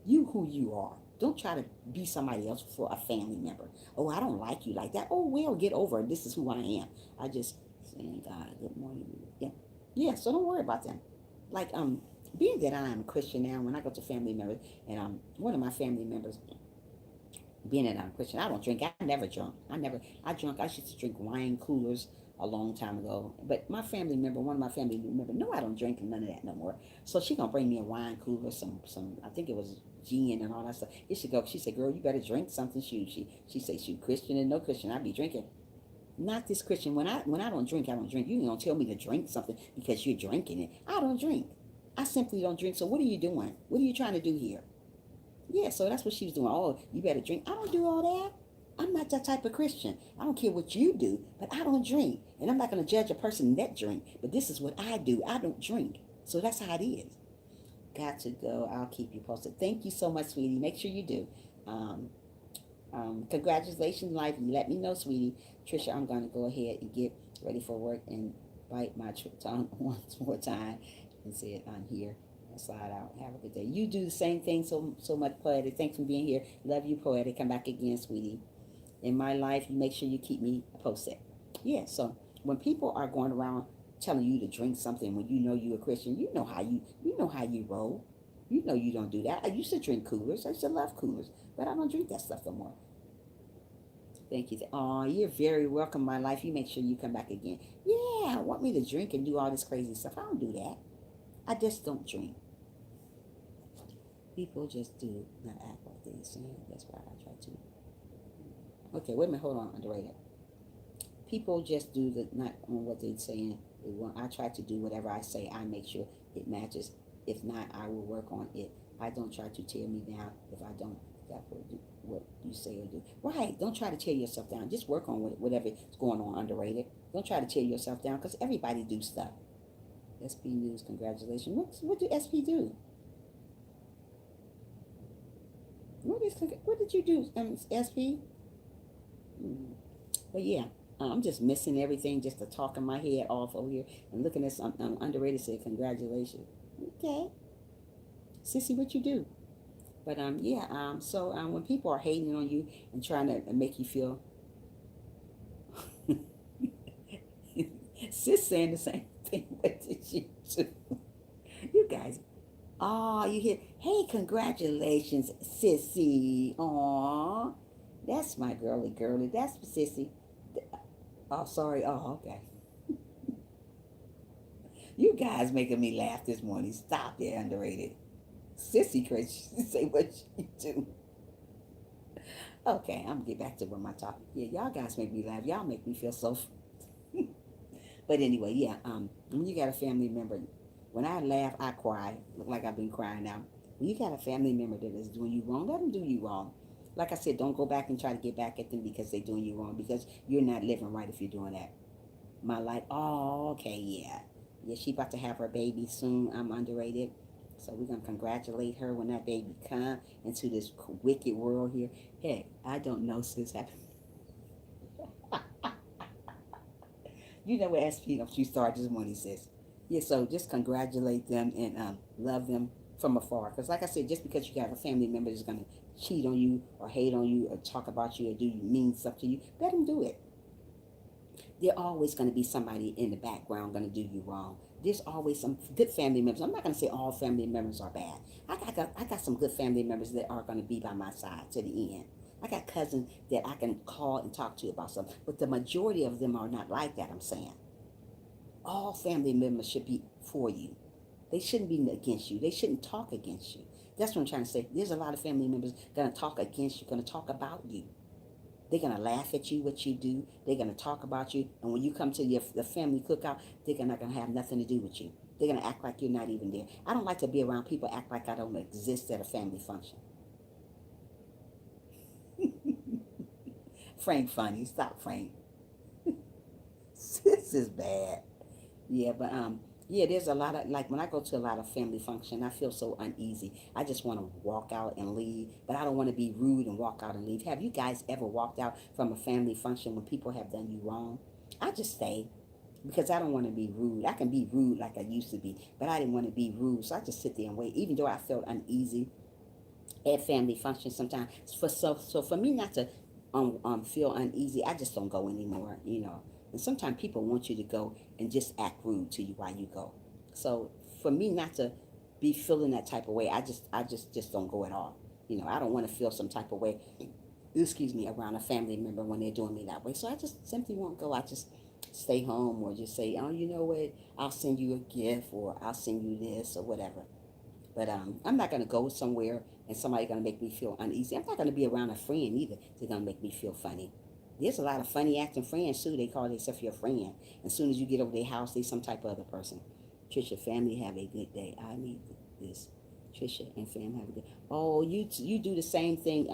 S1: you who you are. Don't try to be somebody else for a family member. Oh, I don't like you like that. Oh, well, get over it. This is who I am. I just saying, God, good morning. Yeah. Yeah, so don't worry about them. Like, being that I am a Christian now, when I go to family members, and one of my family members, being that I'm a Christian, I don't drink. I never drunk. I drunk. I used to drink wine coolers a long time ago. But my family member, one of my family members, no, I don't drink none of that no more. So she gonna bring me a wine cooler, I think it was gin and all that stuff. It should go. She said, "Girl, you better drink something." She said, "She Christian and no Christian. I be drinking." Not this Christian. When I don't drink, I don't drink. You don't tell me to drink something because you're drinking it. I don't drink. I simply don't drink. So what are you doing? What are you trying to do here? Yeah, so that's what she was doing. Oh, you better drink. I don't do all that. I'm not that type of Christian. I don't care what you do, but I don't drink. And I'm not going to judge a person that drink. But this is what I do. I don't drink. So that's how it is. Got to go. I'll keep you posted. Thank you so much, sweetie. Make sure you do. Um, Congratulations, life. Let me know, sweetie. Trisha, I'm going to go ahead and get ready for work and bite my tongue once more time and say it on here and slide out. Have a good day. You do the same thing so much, Poetic. Thanks for being here. Love you, Poetic. Come back again, sweetie. In my life, you make sure you keep me posted. Yeah, so when people are going around telling you to drink something when you know you're a Christian, you know how you roll. You know you don't do that. I used to drink coolers. I used to love coolers, but I don't drink that stuff no more. Thank you. Oh, you're very welcome, my life. You make sure you come back again. Yeah, want me to drink and do all this crazy stuff. I don't do that. I just don't drink. People just do not act like they're saying. That's why I try to. Okay, wait a minute. Hold on, underrated. People just do the not on what they're saying. They want. I try to do whatever I say. I make sure it matches. If not, I will work on it. I don't try to tear me down if I don't. That will do what you say or do. Right. Don't try to tear yourself down. Just work on whatever is going on underrated. Don't try to tear yourself down because everybody do stuff. SP News, congratulations. What did SP do? What did you do, SP? Hmm. But yeah, I'm just missing everything just to talking my head off over here and looking at some underrated. Say congratulations. Okay. Sissy, what you do? But yeah, so when people are hating on you and trying to make you feel, sis saying the same thing. What did you do? You guys, oh, you hear, hey, congratulations, Sissy. Aw, that's my girly girly. That's Sissy. Oh, sorry. Oh, okay. You guys making me laugh this morning. Stop it, underrated. Sissy crazy. Say what you do. Okay, I'm gonna get back to what my topic. Yeah, y'all guys make me laugh. Y'all make me feel so. But anyway, yeah. When you got a family member, when I laugh, I cry. Look like I've been crying now. When you got a family member that is doing you wrong, let them do you wrong. Like I said, don't go back and try to get back at them because they're doing you wrong. Because you're not living right if you're doing that. My life. Oh, okay, yeah, yeah. She about to have her baby soon. I'm underrated. So we're gonna congratulate her when that baby come into this wicked world here. Hey, I don't know, sis. You know what SP don't you start this morning, sis. Yeah, so just congratulate them and love them from afar. Because like I said, just because you got a family member that's gonna cheat on you or hate on you or talk about you or do mean stuff to you, let them do it. There's always going to be somebody in the background going to do you wrong. There's always some good family members. I'm not going to say all family members are bad. I got some good family members that are going to be by my side to the end. I got cousins that I can call and talk to about something, but the majority of them are not like that. I'm saying all family members should be for you. They shouldn't be against you. They shouldn't talk against you. That's what I'm trying to say. There's a lot of family members going to talk against you, going to talk about you. They're gonna laugh at you what you do. They're gonna talk about you, and when you come to the family cookout, they're not gonna have nothing to do with you. They're gonna act like you're not even there. I don't like to be around people act like I don't exist at a family function. Frank, funny. Stop, Frank. This is bad. Yeah, but yeah, there's a lot of like when I go to a lot of family function, I feel so uneasy. I just want to walk out and leave, but I don't want to be rude and walk out and leave. Have you guys ever walked out from a family function when people have done you wrong? I just stay because I don't want to be rude. I can be rude like I used to be, but I didn't want to be rude, so I just sit there and wait. Even though I felt uneasy at family functions sometimes, so for me not to feel uneasy, I just don't go anymore. And sometimes people want you to go and just act rude to you while you go. So for me not to be feeling that type of way, I just don't go at all. I don't want to feel some type of way, excuse me, around a family member when they're doing me that way. So I just simply won't go. I just stay home or just say, oh, you know what, I'll send you a gift or I'll send you this or whatever. But I'm not gonna go somewhere and somebody gonna make me feel uneasy. I'm not gonna be around a friend either. They're gonna make me feel funny. There's a lot of funny acting friends too. They call themselves your friend. As soon as you get over their house, they some type of other person. Trisha, family have a good day. I need this. Trisha and fam have a good. Oh, you do the same thing.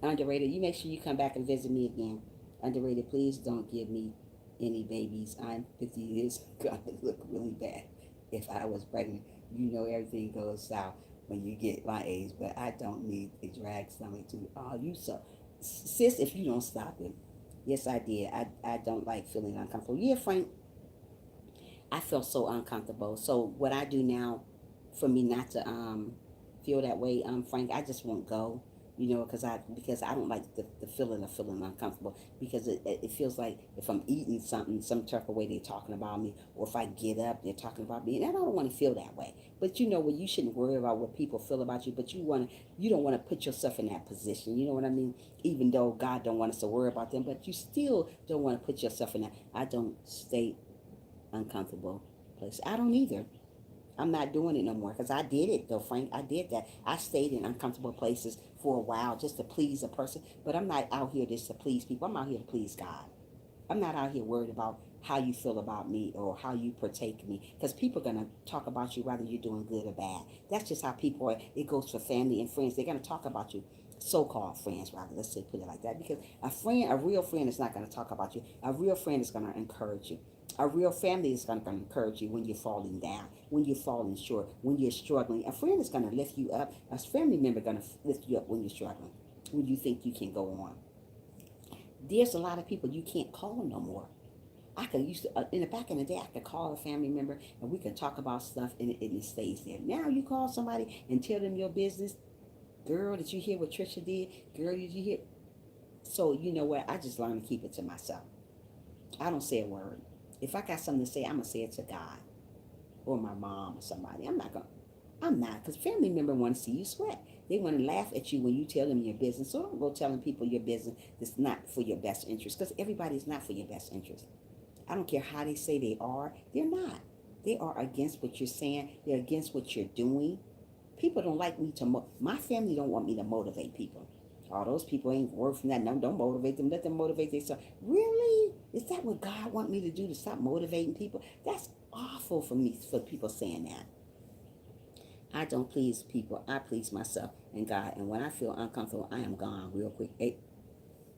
S1: Underrated. You make sure you come back and visit me again. Underrated. Please don't give me any babies. I'm 50 years. Gonna look really bad if I was pregnant. Everything goes south when you get my age, but I don't need a drag stomach to. Oh, you so sis. If you don't stop it, yes, I did. I don't like feeling uncomfortable. Yeah, Frank, I felt so uncomfortable. So what I do now, for me not to feel that way, Frank, I just won't go. Because I don't like the feeling of feeling uncomfortable because it feels like if I'm eating something some type of way they're talking about me, or if I get up they're talking about me, and I don't want to feel that way. But what, you shouldn't worry about what people feel about you, but you don't want to put yourself in that position. You know what I mean? Even though God don't want us to worry about them, but you still don't want to put yourself in that. I don't stay uncomfortable place. I don't either. I'm not doing it no more because I did it though, Frank. I did that. I stayed in uncomfortable places for a while just to please a person. But I'm not out here just to please people. I'm out here to please God. I'm not out here worried about how you feel about me or how you partake me, because people are going to talk about you whether you're doing good or bad. That's just how people are. It goes for family and friends. They're going to talk about you. So-called friends, rather, let's say, put it like that, because a real friend is not going to talk about you. A real friend is going to encourage you. A real family is going to encourage you when you're falling down, when you're falling short, when you're struggling. A friend is going to lift you up. A family member is going to lift you up when you're struggling, when you think you can go on. There's a lot of people you can't call no more. I could used to, in the back in the day, I could call a family member and we could talk about stuff and it stays there. Now you call somebody and tell them your business. Girl, did you hear what Trisha did? Girl, did you hear? So you know what? I just learned to keep it to myself. I don't say a word. If I got something to say, I'm gonna say it to God or my mom or somebody. I'm not, because family member want to see you sweat. They want to laugh at you when you tell them your business. So don't go telling people your business that's not for your best interest, because everybody's not for your best interest. I don't care how they say they are. They're not. They are against what you're saying. They're against what you're doing. People don't like me to. My family don't want me to motivate people. All those people ain't worth nothing. Don't motivate them. Let them motivate themselves. Really? Is that what God want me to do, to stop motivating people? That's awful for me, for people saying that. I don't please people. I please myself and God. And when I feel uncomfortable, I am gone real quick. Hey,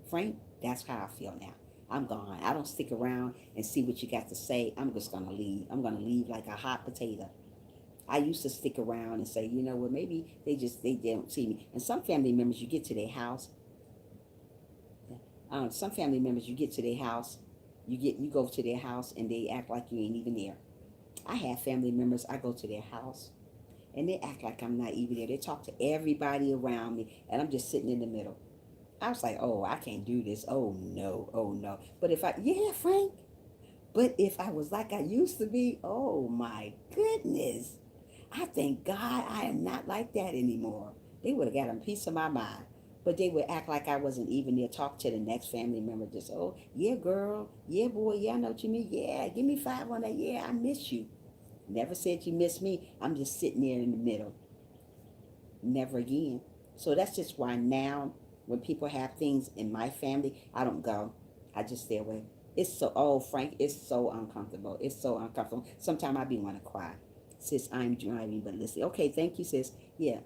S1: Frank, that's how I feel now. I'm gone. I don't stick around and see what you got to say. I'm just going to leave. I'm going to leave like a hot potato. I used to stick around and say, you know what, maybe they don't see me. And some family members, you get to their house. Some family members, you get to their house, you go to their house and they act like you ain't even there. I have family members, I go to their house and they act like I'm not even there. They talk to everybody around me and I'm just sitting in the middle. I was like, oh, I can't do this. Oh no, oh no. But yeah, Frank. But if I was like I used to be, oh my goodness. I thank God I am not like that anymore. They would have got a piece of my mind. But they would act like I wasn't even there. Talk to the next family member. Just, oh, yeah, girl. Yeah, boy. Yeah, I know what you mean. Yeah, give me 5 on that. Yeah, I miss you. Never said you miss me. I'm just sitting there in the middle. Never again. So that's just why now, when people have things in my family, I don't go. I just stay away. It's so, oh, Frank, it's so uncomfortable. It's so uncomfortable. Sometimes I be want to cry. Sis, I'm driving, but listen. Okay, thank you, sis. Yeah,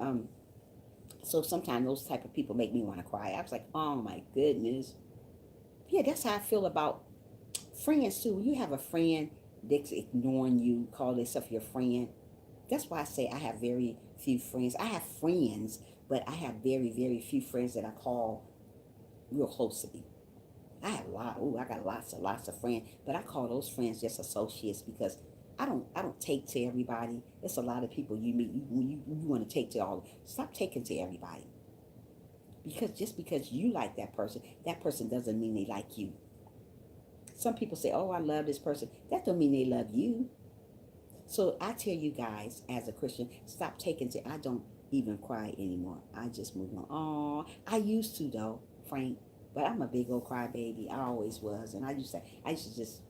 S1: so sometimes those type of people make me want to cry. I was like, oh my goodness. Yeah, that's how I feel about friends too. When you have a friend that's ignoring you, call themselves your friend. That's why I say I have very few friends. I have friends, but I have very, very few friends that I call real close to me. I have a lot. Oh, I got lots of friends, but I call those friends just associates because I don't take to everybody. It's a lot of people you meet. You want to take to all. Stop taking to everybody, because just because you like that person doesn't mean they like you. Some people say, "Oh, I love this person." That don't mean they love you. So I tell you guys, as a Christian, stop taking to. I don't even cry anymore. I just move on. Oh, I used to though, Frank. But I'm a big old crybaby. I always was, and I used to just.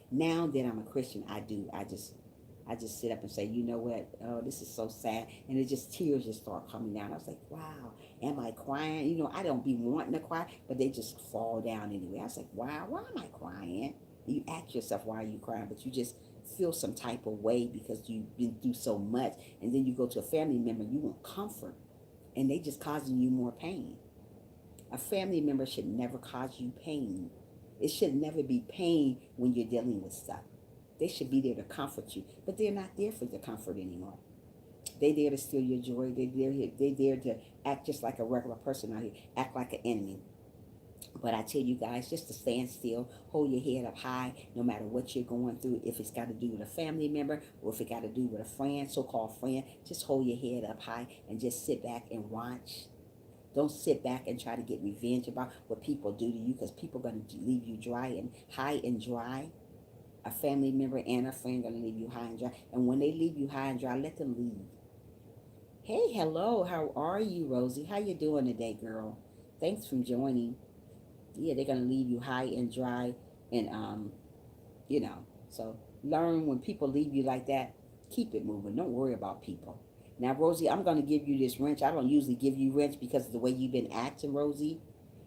S1: Now that I'm a Christian, I do. I just sit up and say, you know what? Oh, this is so sad, and it just tears just start coming down. I was like, wow, am I crying? I don't be wanting to cry, but they just fall down anyway. I was like, wow, why am I crying? You ask yourself, why are you crying? But you just feel some type of way because you've been through so much, and then you go to a family member, you want comfort, and they just causing you more pain. A family member should never cause you pain. It should never be pain when you're dealing with stuff. They should be there to comfort you, but they're not there for the comfort anymore. They there to steal your joy. They there to act just like a regular person out here, act like an enemy. But I tell you guys, just to stand still, hold your head up high, no matter what you're going through. If it's got to do with a family member or if it got to do with a friend, so-called friend, just hold your head up high and just sit back and watch. Don't sit back and try to get revenge about what people do to you, because people are going to leave you dry and high and dry. A family member and a friend are going to leave you high and dry. And when they leave you high and dry, let them leave. Hey, hello. How are you, Rosie? How you doing today, girl? Thanks for joining. Yeah, they're going to leave you high and dry. And, you know, so learn when people leave you like that, keep it moving. Don't worry about people. Now, Rosie, I'm going to give you this wrench. I don't usually give you wrench because of the way you've been acting, Rosie.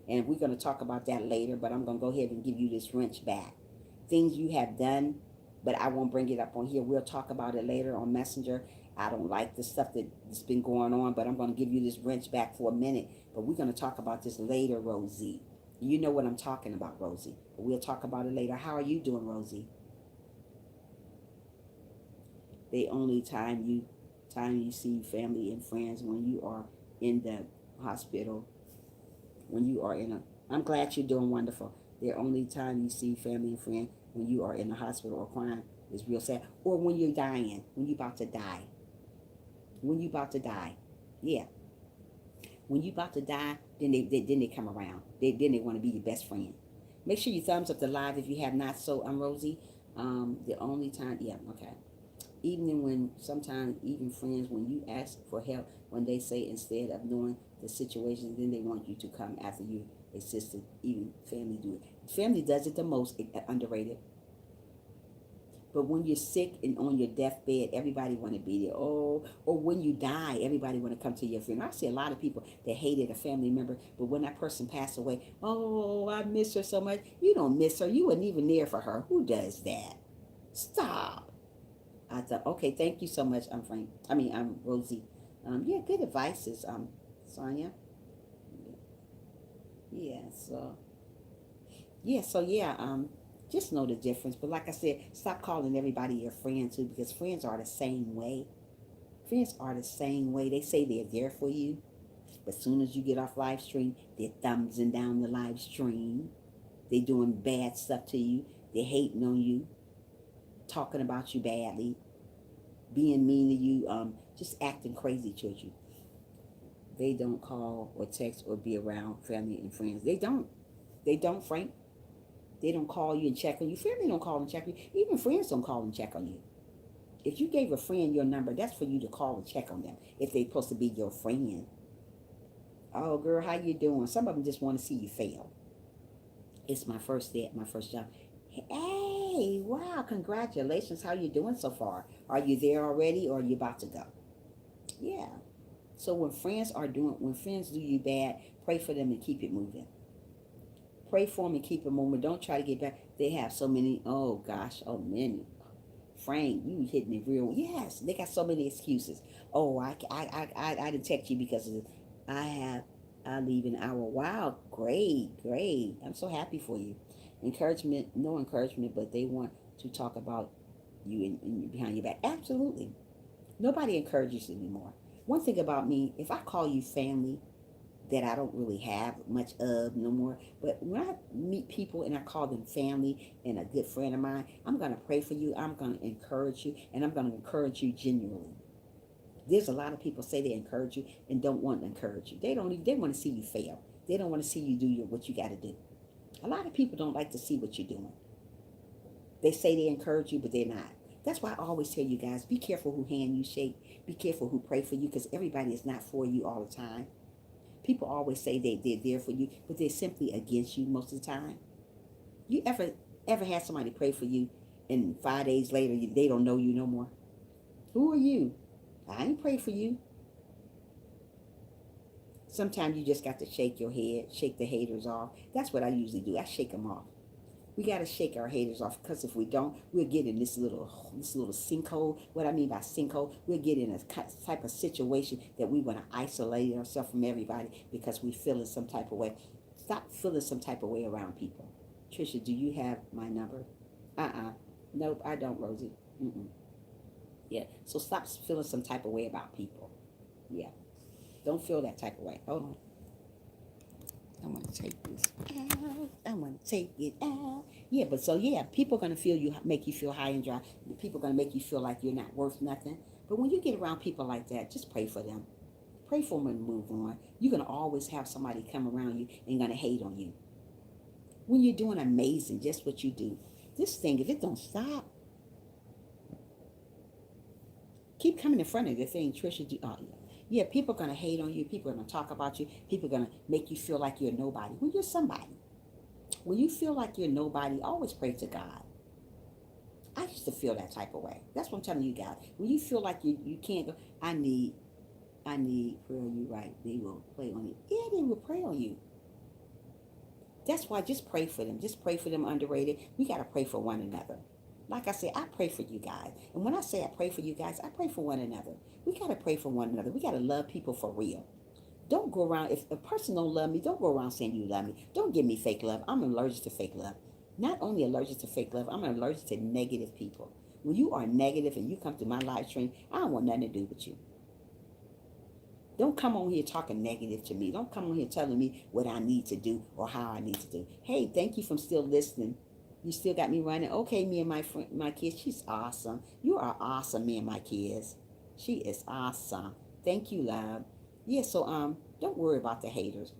S1: And we're going to talk about that later, but I'm going to go ahead and give you this wrench back. Things you have done, but I won't bring it up on here. We'll talk about it later on Messenger. I don't like the stuff that's been going on, but I'm going to give you this wrench back for a minute. But we're going to talk about this later, Rosie. You know what I'm talking about, Rosie. But we'll talk about it later. How are you doing, Rosie? The only time you see family and friends when you are in the hospital, when you are in a. I'm glad you're doing wonderful. The only time you see family and friends when you are in the hospital or crying is real sad. Or when you're dying, when you're about to die. When you're about to die. Yeah. When you're about to die, then they come around. Then they want to be your best friend. Make sure you thumbs up the live if you have not. So I'm Rosie. The only time, yeah, okay. Even when sometimes even friends, when you ask for help, when they say instead of knowing the situation, then they want you to come after you assisted. Even family do it. Family does it the most. Underrated. But when you're sick and on your deathbed, everybody want to be there. Oh, or when you die, everybody want to come to your funeral. I see a lot of people that hated a family member, but when that person passed away, oh, I miss her so much. You don't miss her. You weren't even there for her. Who does that? Stop. I thought, okay, thank you so much. I'm Rosie. Yeah, good advices. Sonia. Yeah. So just know the difference. But like I said, stop calling everybody your friend too, because friends are the same way. Friends are the same way. They say they're there for you, but as soon as you get off live stream, they're thumbsing down the live stream. They're doing bad stuff to you. They're hating on you, talking about you badly, being mean to you, just acting crazy towards you. They don't call or text or be around family and friends. They don't. They don't, Frank. They don't call you and check on you. Family don't call and check on you. Even friends don't call and check on you. If you gave a friend your number, that's for you to call and check on them. If they're supposed to be your friend. Oh, girl, how you doing? Some of them just want to see you fail. It's my first day at my first job. Hey, wow, congratulations. How you doing so far? Are you there already or are you about to go? Yeah. So when friends do you bad, pray for them and keep it moving. Pray for them and keep it moving. Don't try to get back. They have so many, oh gosh, oh many. Frank, you hitting it real. Yes, they got so many excuses. Oh, I didn't text you because of this. I leave an hour. Wow, great, great. I'm so happy for you. Encouragement, no encouragement, but they want to talk about you behind your back. Absolutely. Nobody encourages you anymore. One thing about me, if I call you family, that I don't really have much of no more. But when I meet people and I call them family and a good friend of mine, I'm going to pray for you. I'm going to encourage you, and I'm going to encourage you genuinely. There's a lot of people say they encourage you and don't want to encourage you. They want to see you fail. They don't want to see you do what you got to do. A lot of people don't like to see what you're doing. They say they encourage you, but they're not. That's why I always tell you guys, be careful who hand you shake. Be careful who pray for you, because everybody is not for you all the time. People always say they're there for you, but they're simply against you most of the time. You ever had somebody pray for you and 5 days later they don't know you no more? Who are you? I ain't pray for you. Sometimes you just got to shake your head, shake the haters off. That's what I usually do. I shake them off. We got to shake our haters off, because if we don't, we'll get in this little sinkhole. What I mean by sinkhole, we'll get in a type of situation that we want to isolate ourselves from everybody because we feel in some type of way. Stop feeling some type of way around people. Trisha, do you have my number? Nope, I don't, Rosie. Mm-mm. Yeah. So stop feeling some type of way about people. Yeah. Don't feel that type of way. Hold on. I want to take this out. I want to take it out. Yeah, but so yeah, people are gonna make you feel high and dry. People are gonna make you feel like you're not worth nothing. But when you get around people like that, just pray for them. Pray for them and move on. You're gonna always have somebody come around you and gonna hate on you. When you're doing amazing, just what you do. This thing, if it don't stop, keep coming in front of the thing, Trisha. Yeah, people are gonna hate on you. People are gonna talk about you. People are gonna make you feel like you're nobody. Well, you're somebody. When you feel like you're nobody, always pray to God. I used to feel that type of way. That's what I'm telling you guys. When you feel like you can't go, I need prayer. You right. They will pray on you. Yeah, they will pray on you. That's why just pray for them. Just pray for them, underrated. We got to pray for one another. Like I said, I pray for you guys. And when I say I pray for you guys, I pray for one another. We got to pray for one another. We got to love people for real. Don't go around, if a person don't love me, don't go around saying you love me. Don't give me fake love. I'm allergic to fake love. Not only allergic to fake love, I'm allergic to negative people. When you are negative and you come to my live stream, I don't want nothing to do with you. Don't come on here talking negative to me. Don't come on here telling me what I need to do or how I need to do. Hey, thank you for still listening. You still got me running. Okay, me and my friend, my kids, she's awesome. You are awesome, me and my kids. She is awesome. Thank you, love. Yeah, so don't worry about the haters.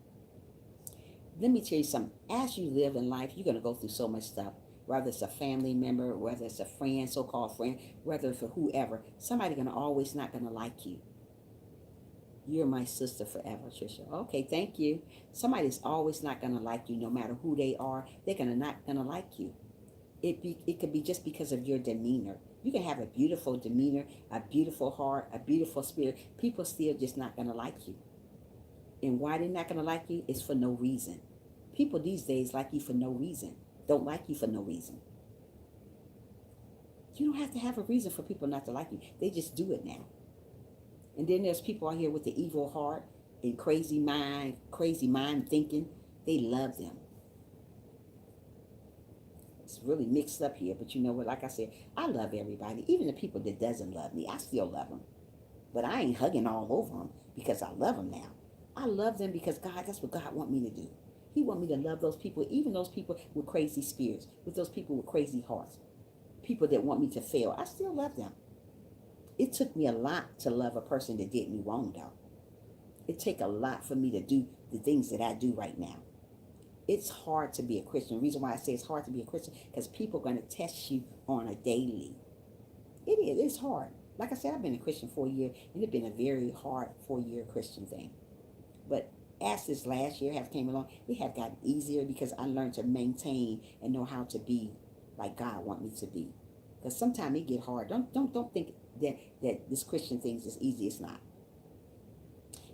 S1: Let me tell you something. As you live in life, you're gonna go through so much stuff. Whether it's a family member, whether it's a friend, so-called friend, whether it's for whoever, somebody gonna always not gonna like you. You're my sister forever, Trisha. Okay, thank you. Somebody's always not gonna like you, no matter who they are. They're gonna not gonna like you. It could be just because of your demeanor. You can have a beautiful demeanor, a beautiful heart, a beautiful spirit. People still just not gonna like you. And why they're not gonna like you is for no reason. People these days like you for no reason. Don't like you for no reason. You don't have to have a reason for people not to like you. They just do it now. And then there's people out here with the evil heart and crazy mind thinking. They love them. It's really mixed up here, but you know what? Like I said, I love everybody. Even the people that doesn't love me, I still love them. But I ain't hugging all over them because I love them now. I love them because God, that's what God want me to do. He want me to love those people, even those people with crazy spirits, with those people with crazy hearts, people that want me to fail. I still love them. It took me a lot to love a person that did me wrong, though. It take a lot for me to do the things that I do right now. It's hard to be a Christian. The reason why I say it's hard to be a Christian, because people are going to test you on a daily. It is. It's hard. Like I said, I've been a Christian for a year, and it's been a very hard 4-year Christian thing. But as this last year have came along, it have gotten easier because I learned to maintain and know how to be like God want me to be. Because sometimes it get hard. Don't think that this Christian thing is easy. It's not.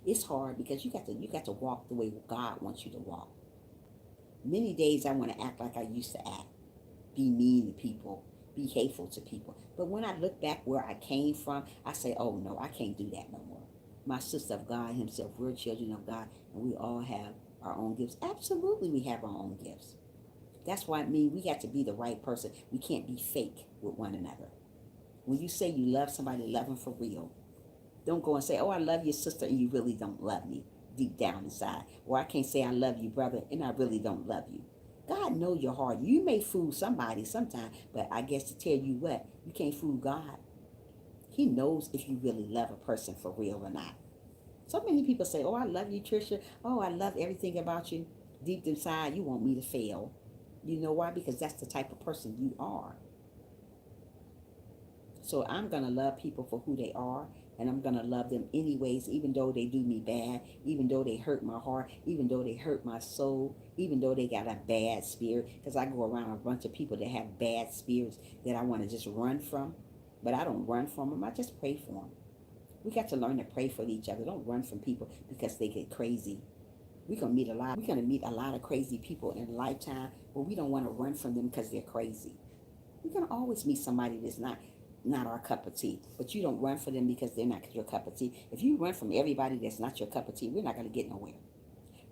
S1: It's hard because you got to walk the way God wants you to walk. Many days I want to act like I used to act, be mean to people, be hateful to people. But when I look back where I came from, I say, oh no, I can't do that no more. My sister of God himself, we're children of God, and we all have our own gifts. Absolutely, we have our own gifts. That's why I mean we got to be the right person. We can't be fake with one another. When you say you love somebody, love them for real. Don't go and say, oh, I love your sister, and you really don't love me deep down inside. Or I can't say I love you, brother, and I really don't love you. God know your heart. You may fool somebody sometime, but I guess to tell you what, you can't fool God. He knows if you really love a person for real or not. So many people say, oh, I love you, Trisha. Oh, I love everything about you. Deep inside, you want me to fail. You know why? Because that's the type of person you are. So I'm going to love people for who they are, and I'm going to love them anyways, even though they do me bad, even though they hurt my heart, even though they hurt my soul, even though they got a bad spirit, because I go around a bunch of people that have bad spirits that I want to just run from, but I don't run from them. I just pray for them. We got to learn to pray for each other. Don't run from people because they get crazy. We're going to meet a lot of crazy people in a lifetime, but we don't want to run from them because they're crazy. We're going to always meet somebody that's not our cup of tea, but you don't run for them because they're not your cup of tea. If you run from everybody that's not your cup of tea, we're not going to get nowhere.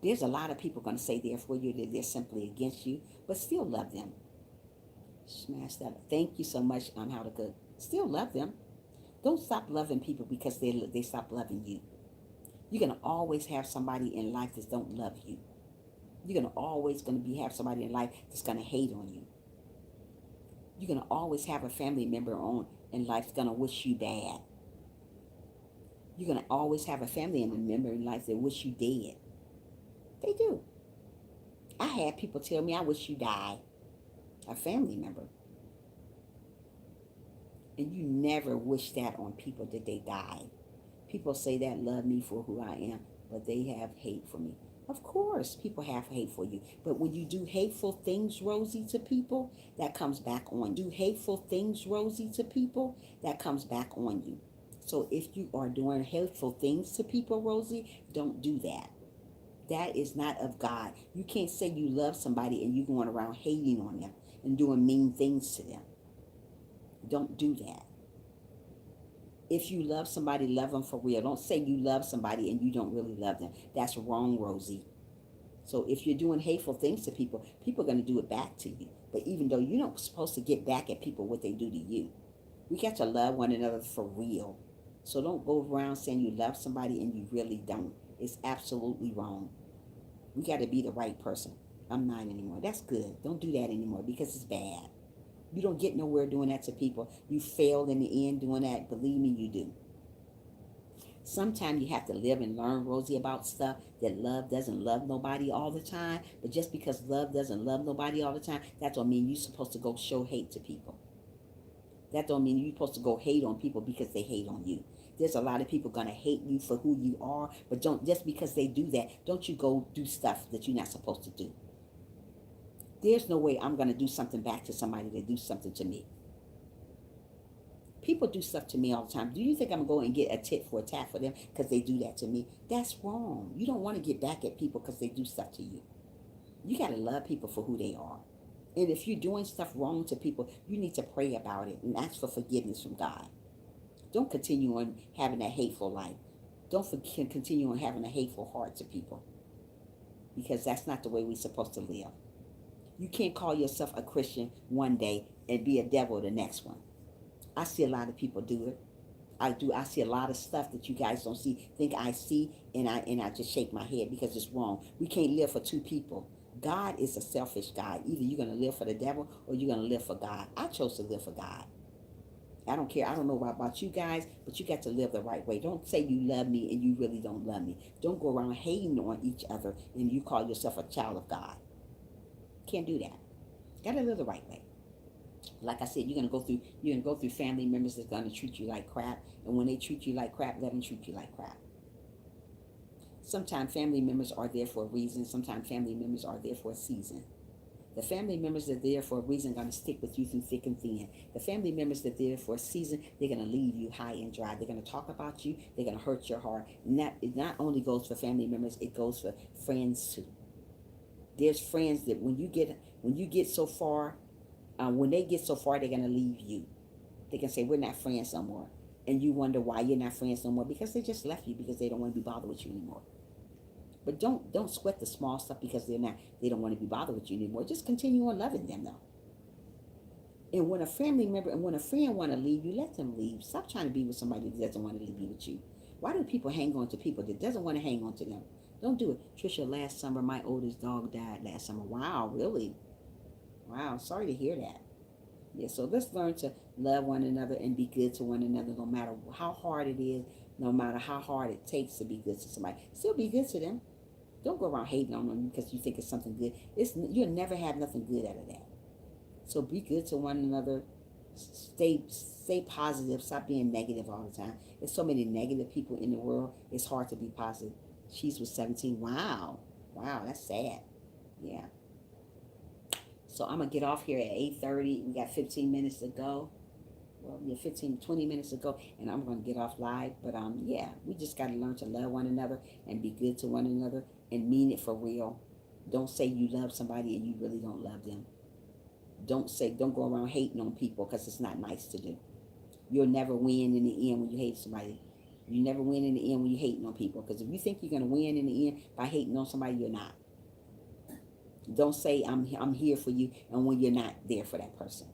S1: There's a lot of people going to say they're for you, that they're simply against you, but still love them. Smash that. Thank you so much, How to Cook. Still love them. Don't stop loving people because they stop loving you. You're going to always have somebody in life that don't love you. You're going to always have somebody in life that's going to hate on you. You're going to always have a family member in life that's going to wish you bad. You're going to always have a family member in life that wish you dead. They do. I had people tell me, I wish you died. A family member. And you never wish that on people that they died. People say that love me for who I am, but they have hate for me. Of course, people have hate for you. But when you do hateful things, Rosie, to people, that comes back on you. Do hateful things, Rosie, to people, that comes back on you. So if you are doing hateful things to people, Rosie, don't do that. That is not of God. You can't say you love somebody and you're going around hating on them and doing mean things to them. Don't do that. If you love somebody, love them for real. Don't say you love somebody and you don't really love them. That's wrong, Rosie. So if you're doing hateful things to people, people are going to do it back to you. But even though you're not supposed to get back at people what they do to you, we got to love one another for real. So don't go around saying you love somebody and you really don't. It's absolutely wrong. We got to be the right person. I'm not anymore. That's good. Don't do that anymore because it's bad. You don't get nowhere doing that to people. You fail in the end doing that. Believe me, you do. Sometimes you have to live and learn, Rosie, about stuff that love doesn't love nobody all the time. But just because love doesn't love nobody all the time, that don't mean you're supposed to go show hate to people. That don't mean you're supposed to go hate on people because they hate on you. There's a lot of people gonna hate you for who you are, but don't just because they do that, don't you go do stuff that you're not supposed to do. There's no way I'm gonna do something back to somebody that do something to me. People do stuff to me all the time. Do you think I'm going to get a tit for a tat for them because they do that to me? That's wrong. You don't want to get back at people because they do stuff to you. You got to love people for who they are. And if you're doing stuff wrong to people, you need to pray about it and ask for forgiveness from God. Don't continue on having a hateful life. Don't continue on having a hateful heart to people because that's not the way we're supposed to live. You can't call yourself a Christian one day and be a devil the next one. I see a lot of people do it. I do. I see a lot of stuff that you guys don't see. Think I see, and I just shake my head because it's wrong. We can't live for two people. God is a selfish God. Either you're gonna live for the devil or you're gonna live for God. I chose to live for God. I don't care. I don't know about you guys, but you got to live the right way. Don't say you love me and you really don't love me. Don't go around hating on each other and you call yourself a child of God. Can't do that. Got to live the right way. Like I said, you're gonna go through family members that's gonna treat you like crap, and when they treat you like crap, let them treat you like crap. Sometimes family members are there for a reason. Sometimes family members are there for a season. The family members that are there for a reason are going to stick with you through thick and thin. The family members that are there for a season, they're going to leave you high and dry. They're going to talk about you. They're going to hurt your heart. And that it not only goes for family members, it goes for friends too. There's friends that when you get so far, when they get so far, they're going to leave you. They can say, we're not friends no more. And you wonder why you're not friends no more because they just left you because they don't want to be bothered with you anymore. But don't sweat the small stuff because they don't want to be bothered with you anymore. Just continue on loving them though. And when a family member and when a friend want to leave you, let them leave. Stop trying to be with somebody that doesn't want to be with you. Why do people hang on to people that doesn't want to hang on to them? Don't do it. Trisha, last summer my oldest dog died last summer. Wow, really? Wow, sorry to hear that. Yeah, so let's learn to love one another and be good to one another no matter how hard it is, no matter how hard it takes to be good to somebody. Still be good to them. Don't go around hating on them because you think it's something good. You'll never have nothing good out of that. So be good to one another. Stay positive. Stop being negative all the time. There's so many negative people in the world. It's hard to be positive. She's was 17. Wow. Wow, that's sad. Yeah. So I'm going to get off here at 8:30. We got 15 minutes to go. Well, yeah, 15, 20 minutes to go, and I'm going to get off live. But yeah, we just got to learn to love one another and be good to one another and mean it for real. Don't say you love somebody and you really don't love them. Don't go around hating on people because it's not nice to do. You'll never win in the end when you hate somebody. You never win in the end when you're hating on people because if you think you're going to win in the end by hating on somebody, you're not. Don't say I'm here for you and when you're not there for that person.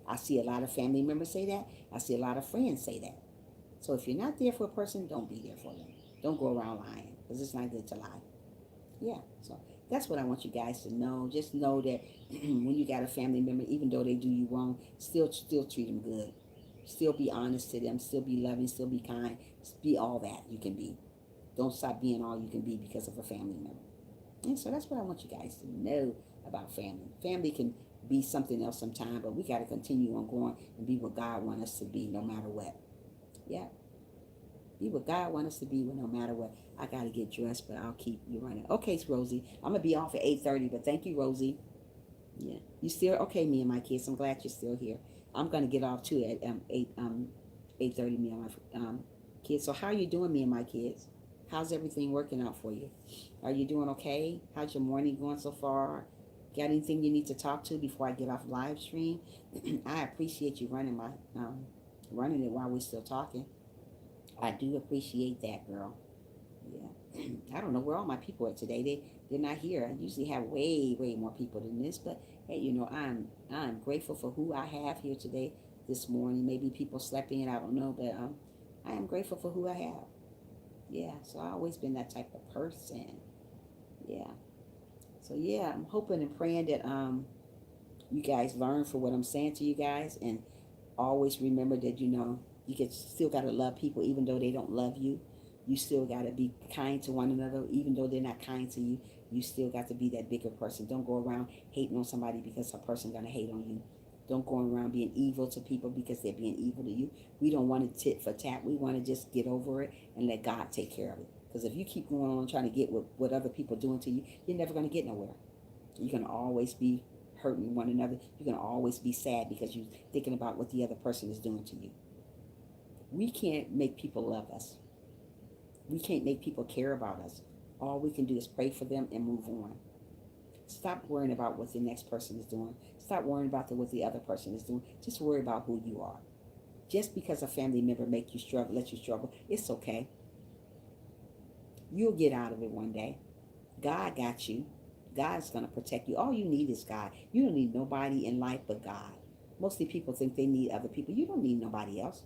S1: I see a lot of family members say that. I see a lot of friends say that. So if you're not there for a person, don't be there for them. Don't go around lying because it's not good to lie. Yeah, so that's what I want you guys to know. Just know that when you got a family member, even though they do you wrong, still treat them good. Still be honest to them. Still be loving. Still be kind. Be all that you can be. Don't stop being all you can be because of a family member. And so that's what I want you guys to know about family. Family can be something else sometime, but we got to continue on going and be what God wants us to be no matter what. Yeah. Be what God wants us to be no matter what. I got to get dressed, but I'll keep you running. Okay, Rosie. I'm going to be off at 8:30, but thank you, Rosie. Yeah. You still, okay, me and my kids. I'm glad you're still here. I'm going to get off too at 8:30, me and my kids. So how are you doing, me and my kids? How's everything working out for you? Are you doing okay? How's your morning going so far? Got anything you need to talk to before I get off live stream? I appreciate you running running it while we're still talking. I do appreciate that, girl. Yeah. I don't know where all my people are today. They're not here. I usually have way more people than this, but hey, I'm grateful for who I have here today, this morning. Maybe people slept in, I don't know, but I am grateful for who I have. Yeah, so I've always been that type of person. Yeah. So yeah, I'm hoping and praying that you guys learn from what I'm saying to you guys, and always remember that you can still gotta love people even though they don't love you. You still gotta be kind to one another even though they're not kind to you. You still got to be that bigger person. Don't go around hating on somebody because a person gonna hate on you. Don't go around being evil to people because they're being evil to you. We don't want to tit for tat. We want to just get over it and let God take care of it. Because if you keep going on trying to get what other people are doing to you, you're never going to get nowhere. You're going to always be hurting one another. You're going to always be sad because you're thinking about what the other person is doing to you. We can't make people love us. We can't make people care about us. All we can do is pray for them and move on. Stop worrying about what the next person is doing. Stop worrying about what the other person is doing. Just worry about who you are. Just because a family member make you struggle, let you struggle, it's okay. You'll get out of it one day. God got you. God's going to protect you. All you need is God. You don't need nobody in life but God. Mostly people think they need other people. You don't need nobody else.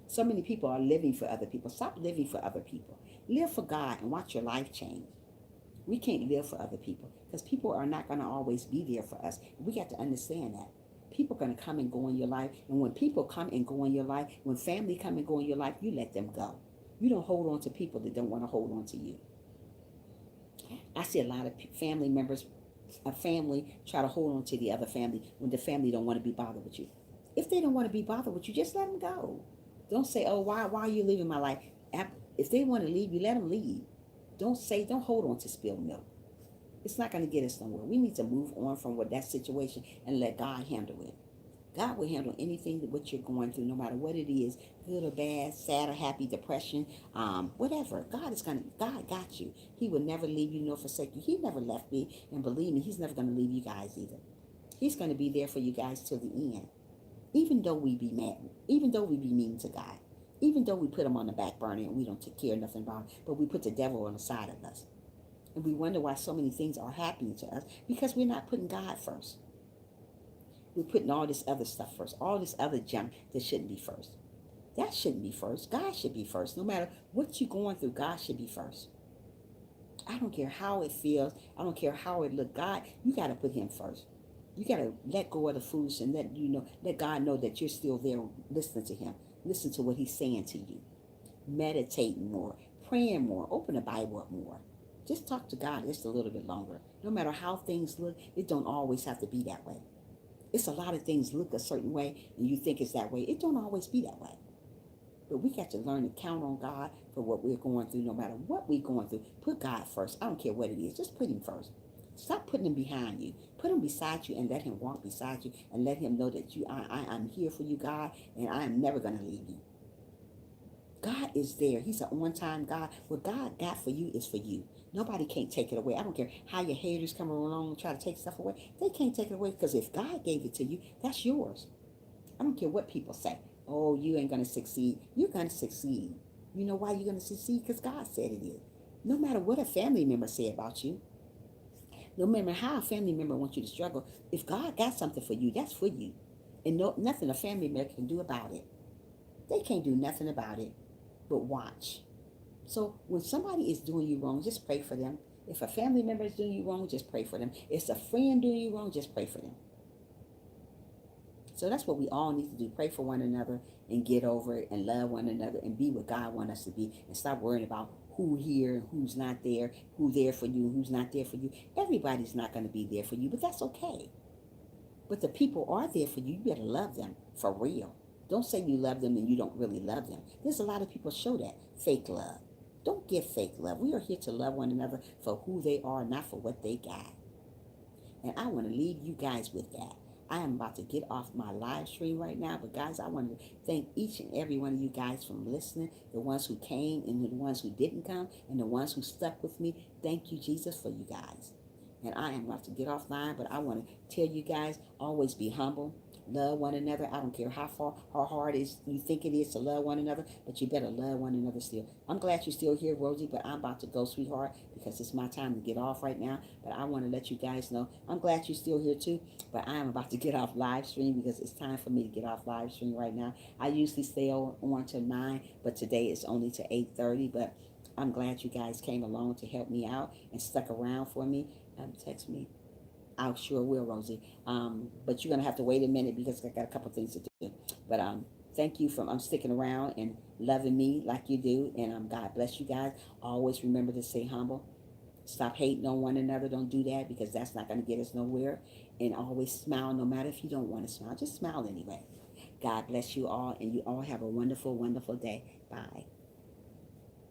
S1: So many people are living for other people. Stop living for other people. Live for God and watch your life change. We can't live for other people because people are not going to always be there for us. We got to understand that. People are going to come and go in your life. And when people come and go in your life, when family come and go in your life, you let them go. You don't hold on to people that don't want to hold on to you. I see a lot of family members, a family try to hold on to the other family when the family don't want to be bothered with you. If they don't want to be bothered with you, just let them go. Don't say, oh, why are you leaving my life? If they want to leave you, let them leave. Don't hold on to spilled milk. It's not going to get us nowhere. We need to move on from that situation and let God handle it. God will handle anything that what you're going through, no matter what it is, good or bad, sad or happy, depression, whatever. God got you. He will never leave you nor forsake you. He never left me, and believe me, he's never going to leave you guys either. He's going to be there for you guys till the end. Even though we be mad, even though we be mean to God, even though we put him on the back burner and we don't take care of nothing about him, but we put the devil on the side of us. And we wonder why so many things are happening to us because we're not putting God first. We're putting all this other stuff first, all this other junk that shouldn't be first. That shouldn't be first. God should be first. No matter what you're going through, God should be first. I don't care how it feels. I don't care how it looks. God, you got to put him first. You got to let go of the foolish and let God know that you're still there listening to him. Listen to what he's saying to you. Meditating more, praying more, open the Bible up more. Just talk to God just a little bit longer. No matter how things look, it don't always have to be that way. It's a lot of things look a certain way and you think it's that way. It don't always be that way. But we got to learn to count on God for what we're going through, no matter what we're going through. Put God first. I don't care what it is. Just put him first. Stop putting him behind you. Put him beside you and let him walk beside you and let him know that I'm here for you, God, and I am never going to leave you. God is there. He's an on-time God. What God got for you is for you. Nobody can't take it away. I don't care how your haters come along and try to take stuff away. They can't take it away because if God gave it to you, that's yours. I don't care what people say. Oh, you ain't going to succeed. You're going to succeed. You know why you're going to succeed? Because God said it is. No matter what a family member say about you, no matter how a family member wants you to struggle, if God got something for you, that's for you. And nothing a family member can do about it. They can't do nothing about it but watch. So when somebody is doing you wrong, just pray for them. If a family member is doing you wrong, just pray for them. If it's a friend doing you wrong, just pray for them. So that's what we all need to do. Pray for one another and get over it and love one another and be what God wants us to be and stop worrying about who here, who's not there, who's there for you, who's not there for you. Everybody's not going to be there for you, but that's okay. But the people are there for you. You better love them for real. Don't say you love them and you don't really love them. There's a lot of people show that fake love. Don't give fake love. We are here to love one another for who they are, not for what they got. And I want to leave you guys with that. I am about to get off my live stream right now, but guys, I want to thank each and every one of you guys from listening, the ones who came and the ones who didn't come, and the ones who stuck with me. Thank you, Jesus, for you guys. And I am about to get offline, but I want to tell you guys, always be humble. Love one another. I don't care how hard it is you think it is to love one another, but you better love one another still. I'm glad you're still here, Rosie, but I'm about to go, sweetheart, because it's my time to get off right now. But I want to let you guys know I'm glad you're still here too, but I am about to get off live stream because it's time for me to get off live stream right now. I usually stay on till 9, but today it's only to 8:30. But I'm glad you guys came along to help me out and stuck around for me. Text me. I sure will, Rosie. But you're gonna have to wait a minute because I got a couple things to do. But thank you for sticking around and loving me like you do. And God bless you guys. Always remember to stay humble. Stop hating on one another. Don't do that because that's not gonna get us nowhere. And always smile, no matter if you don't want to smile. Just smile anyway. God bless you all, and you all have a wonderful, wonderful day. Bye.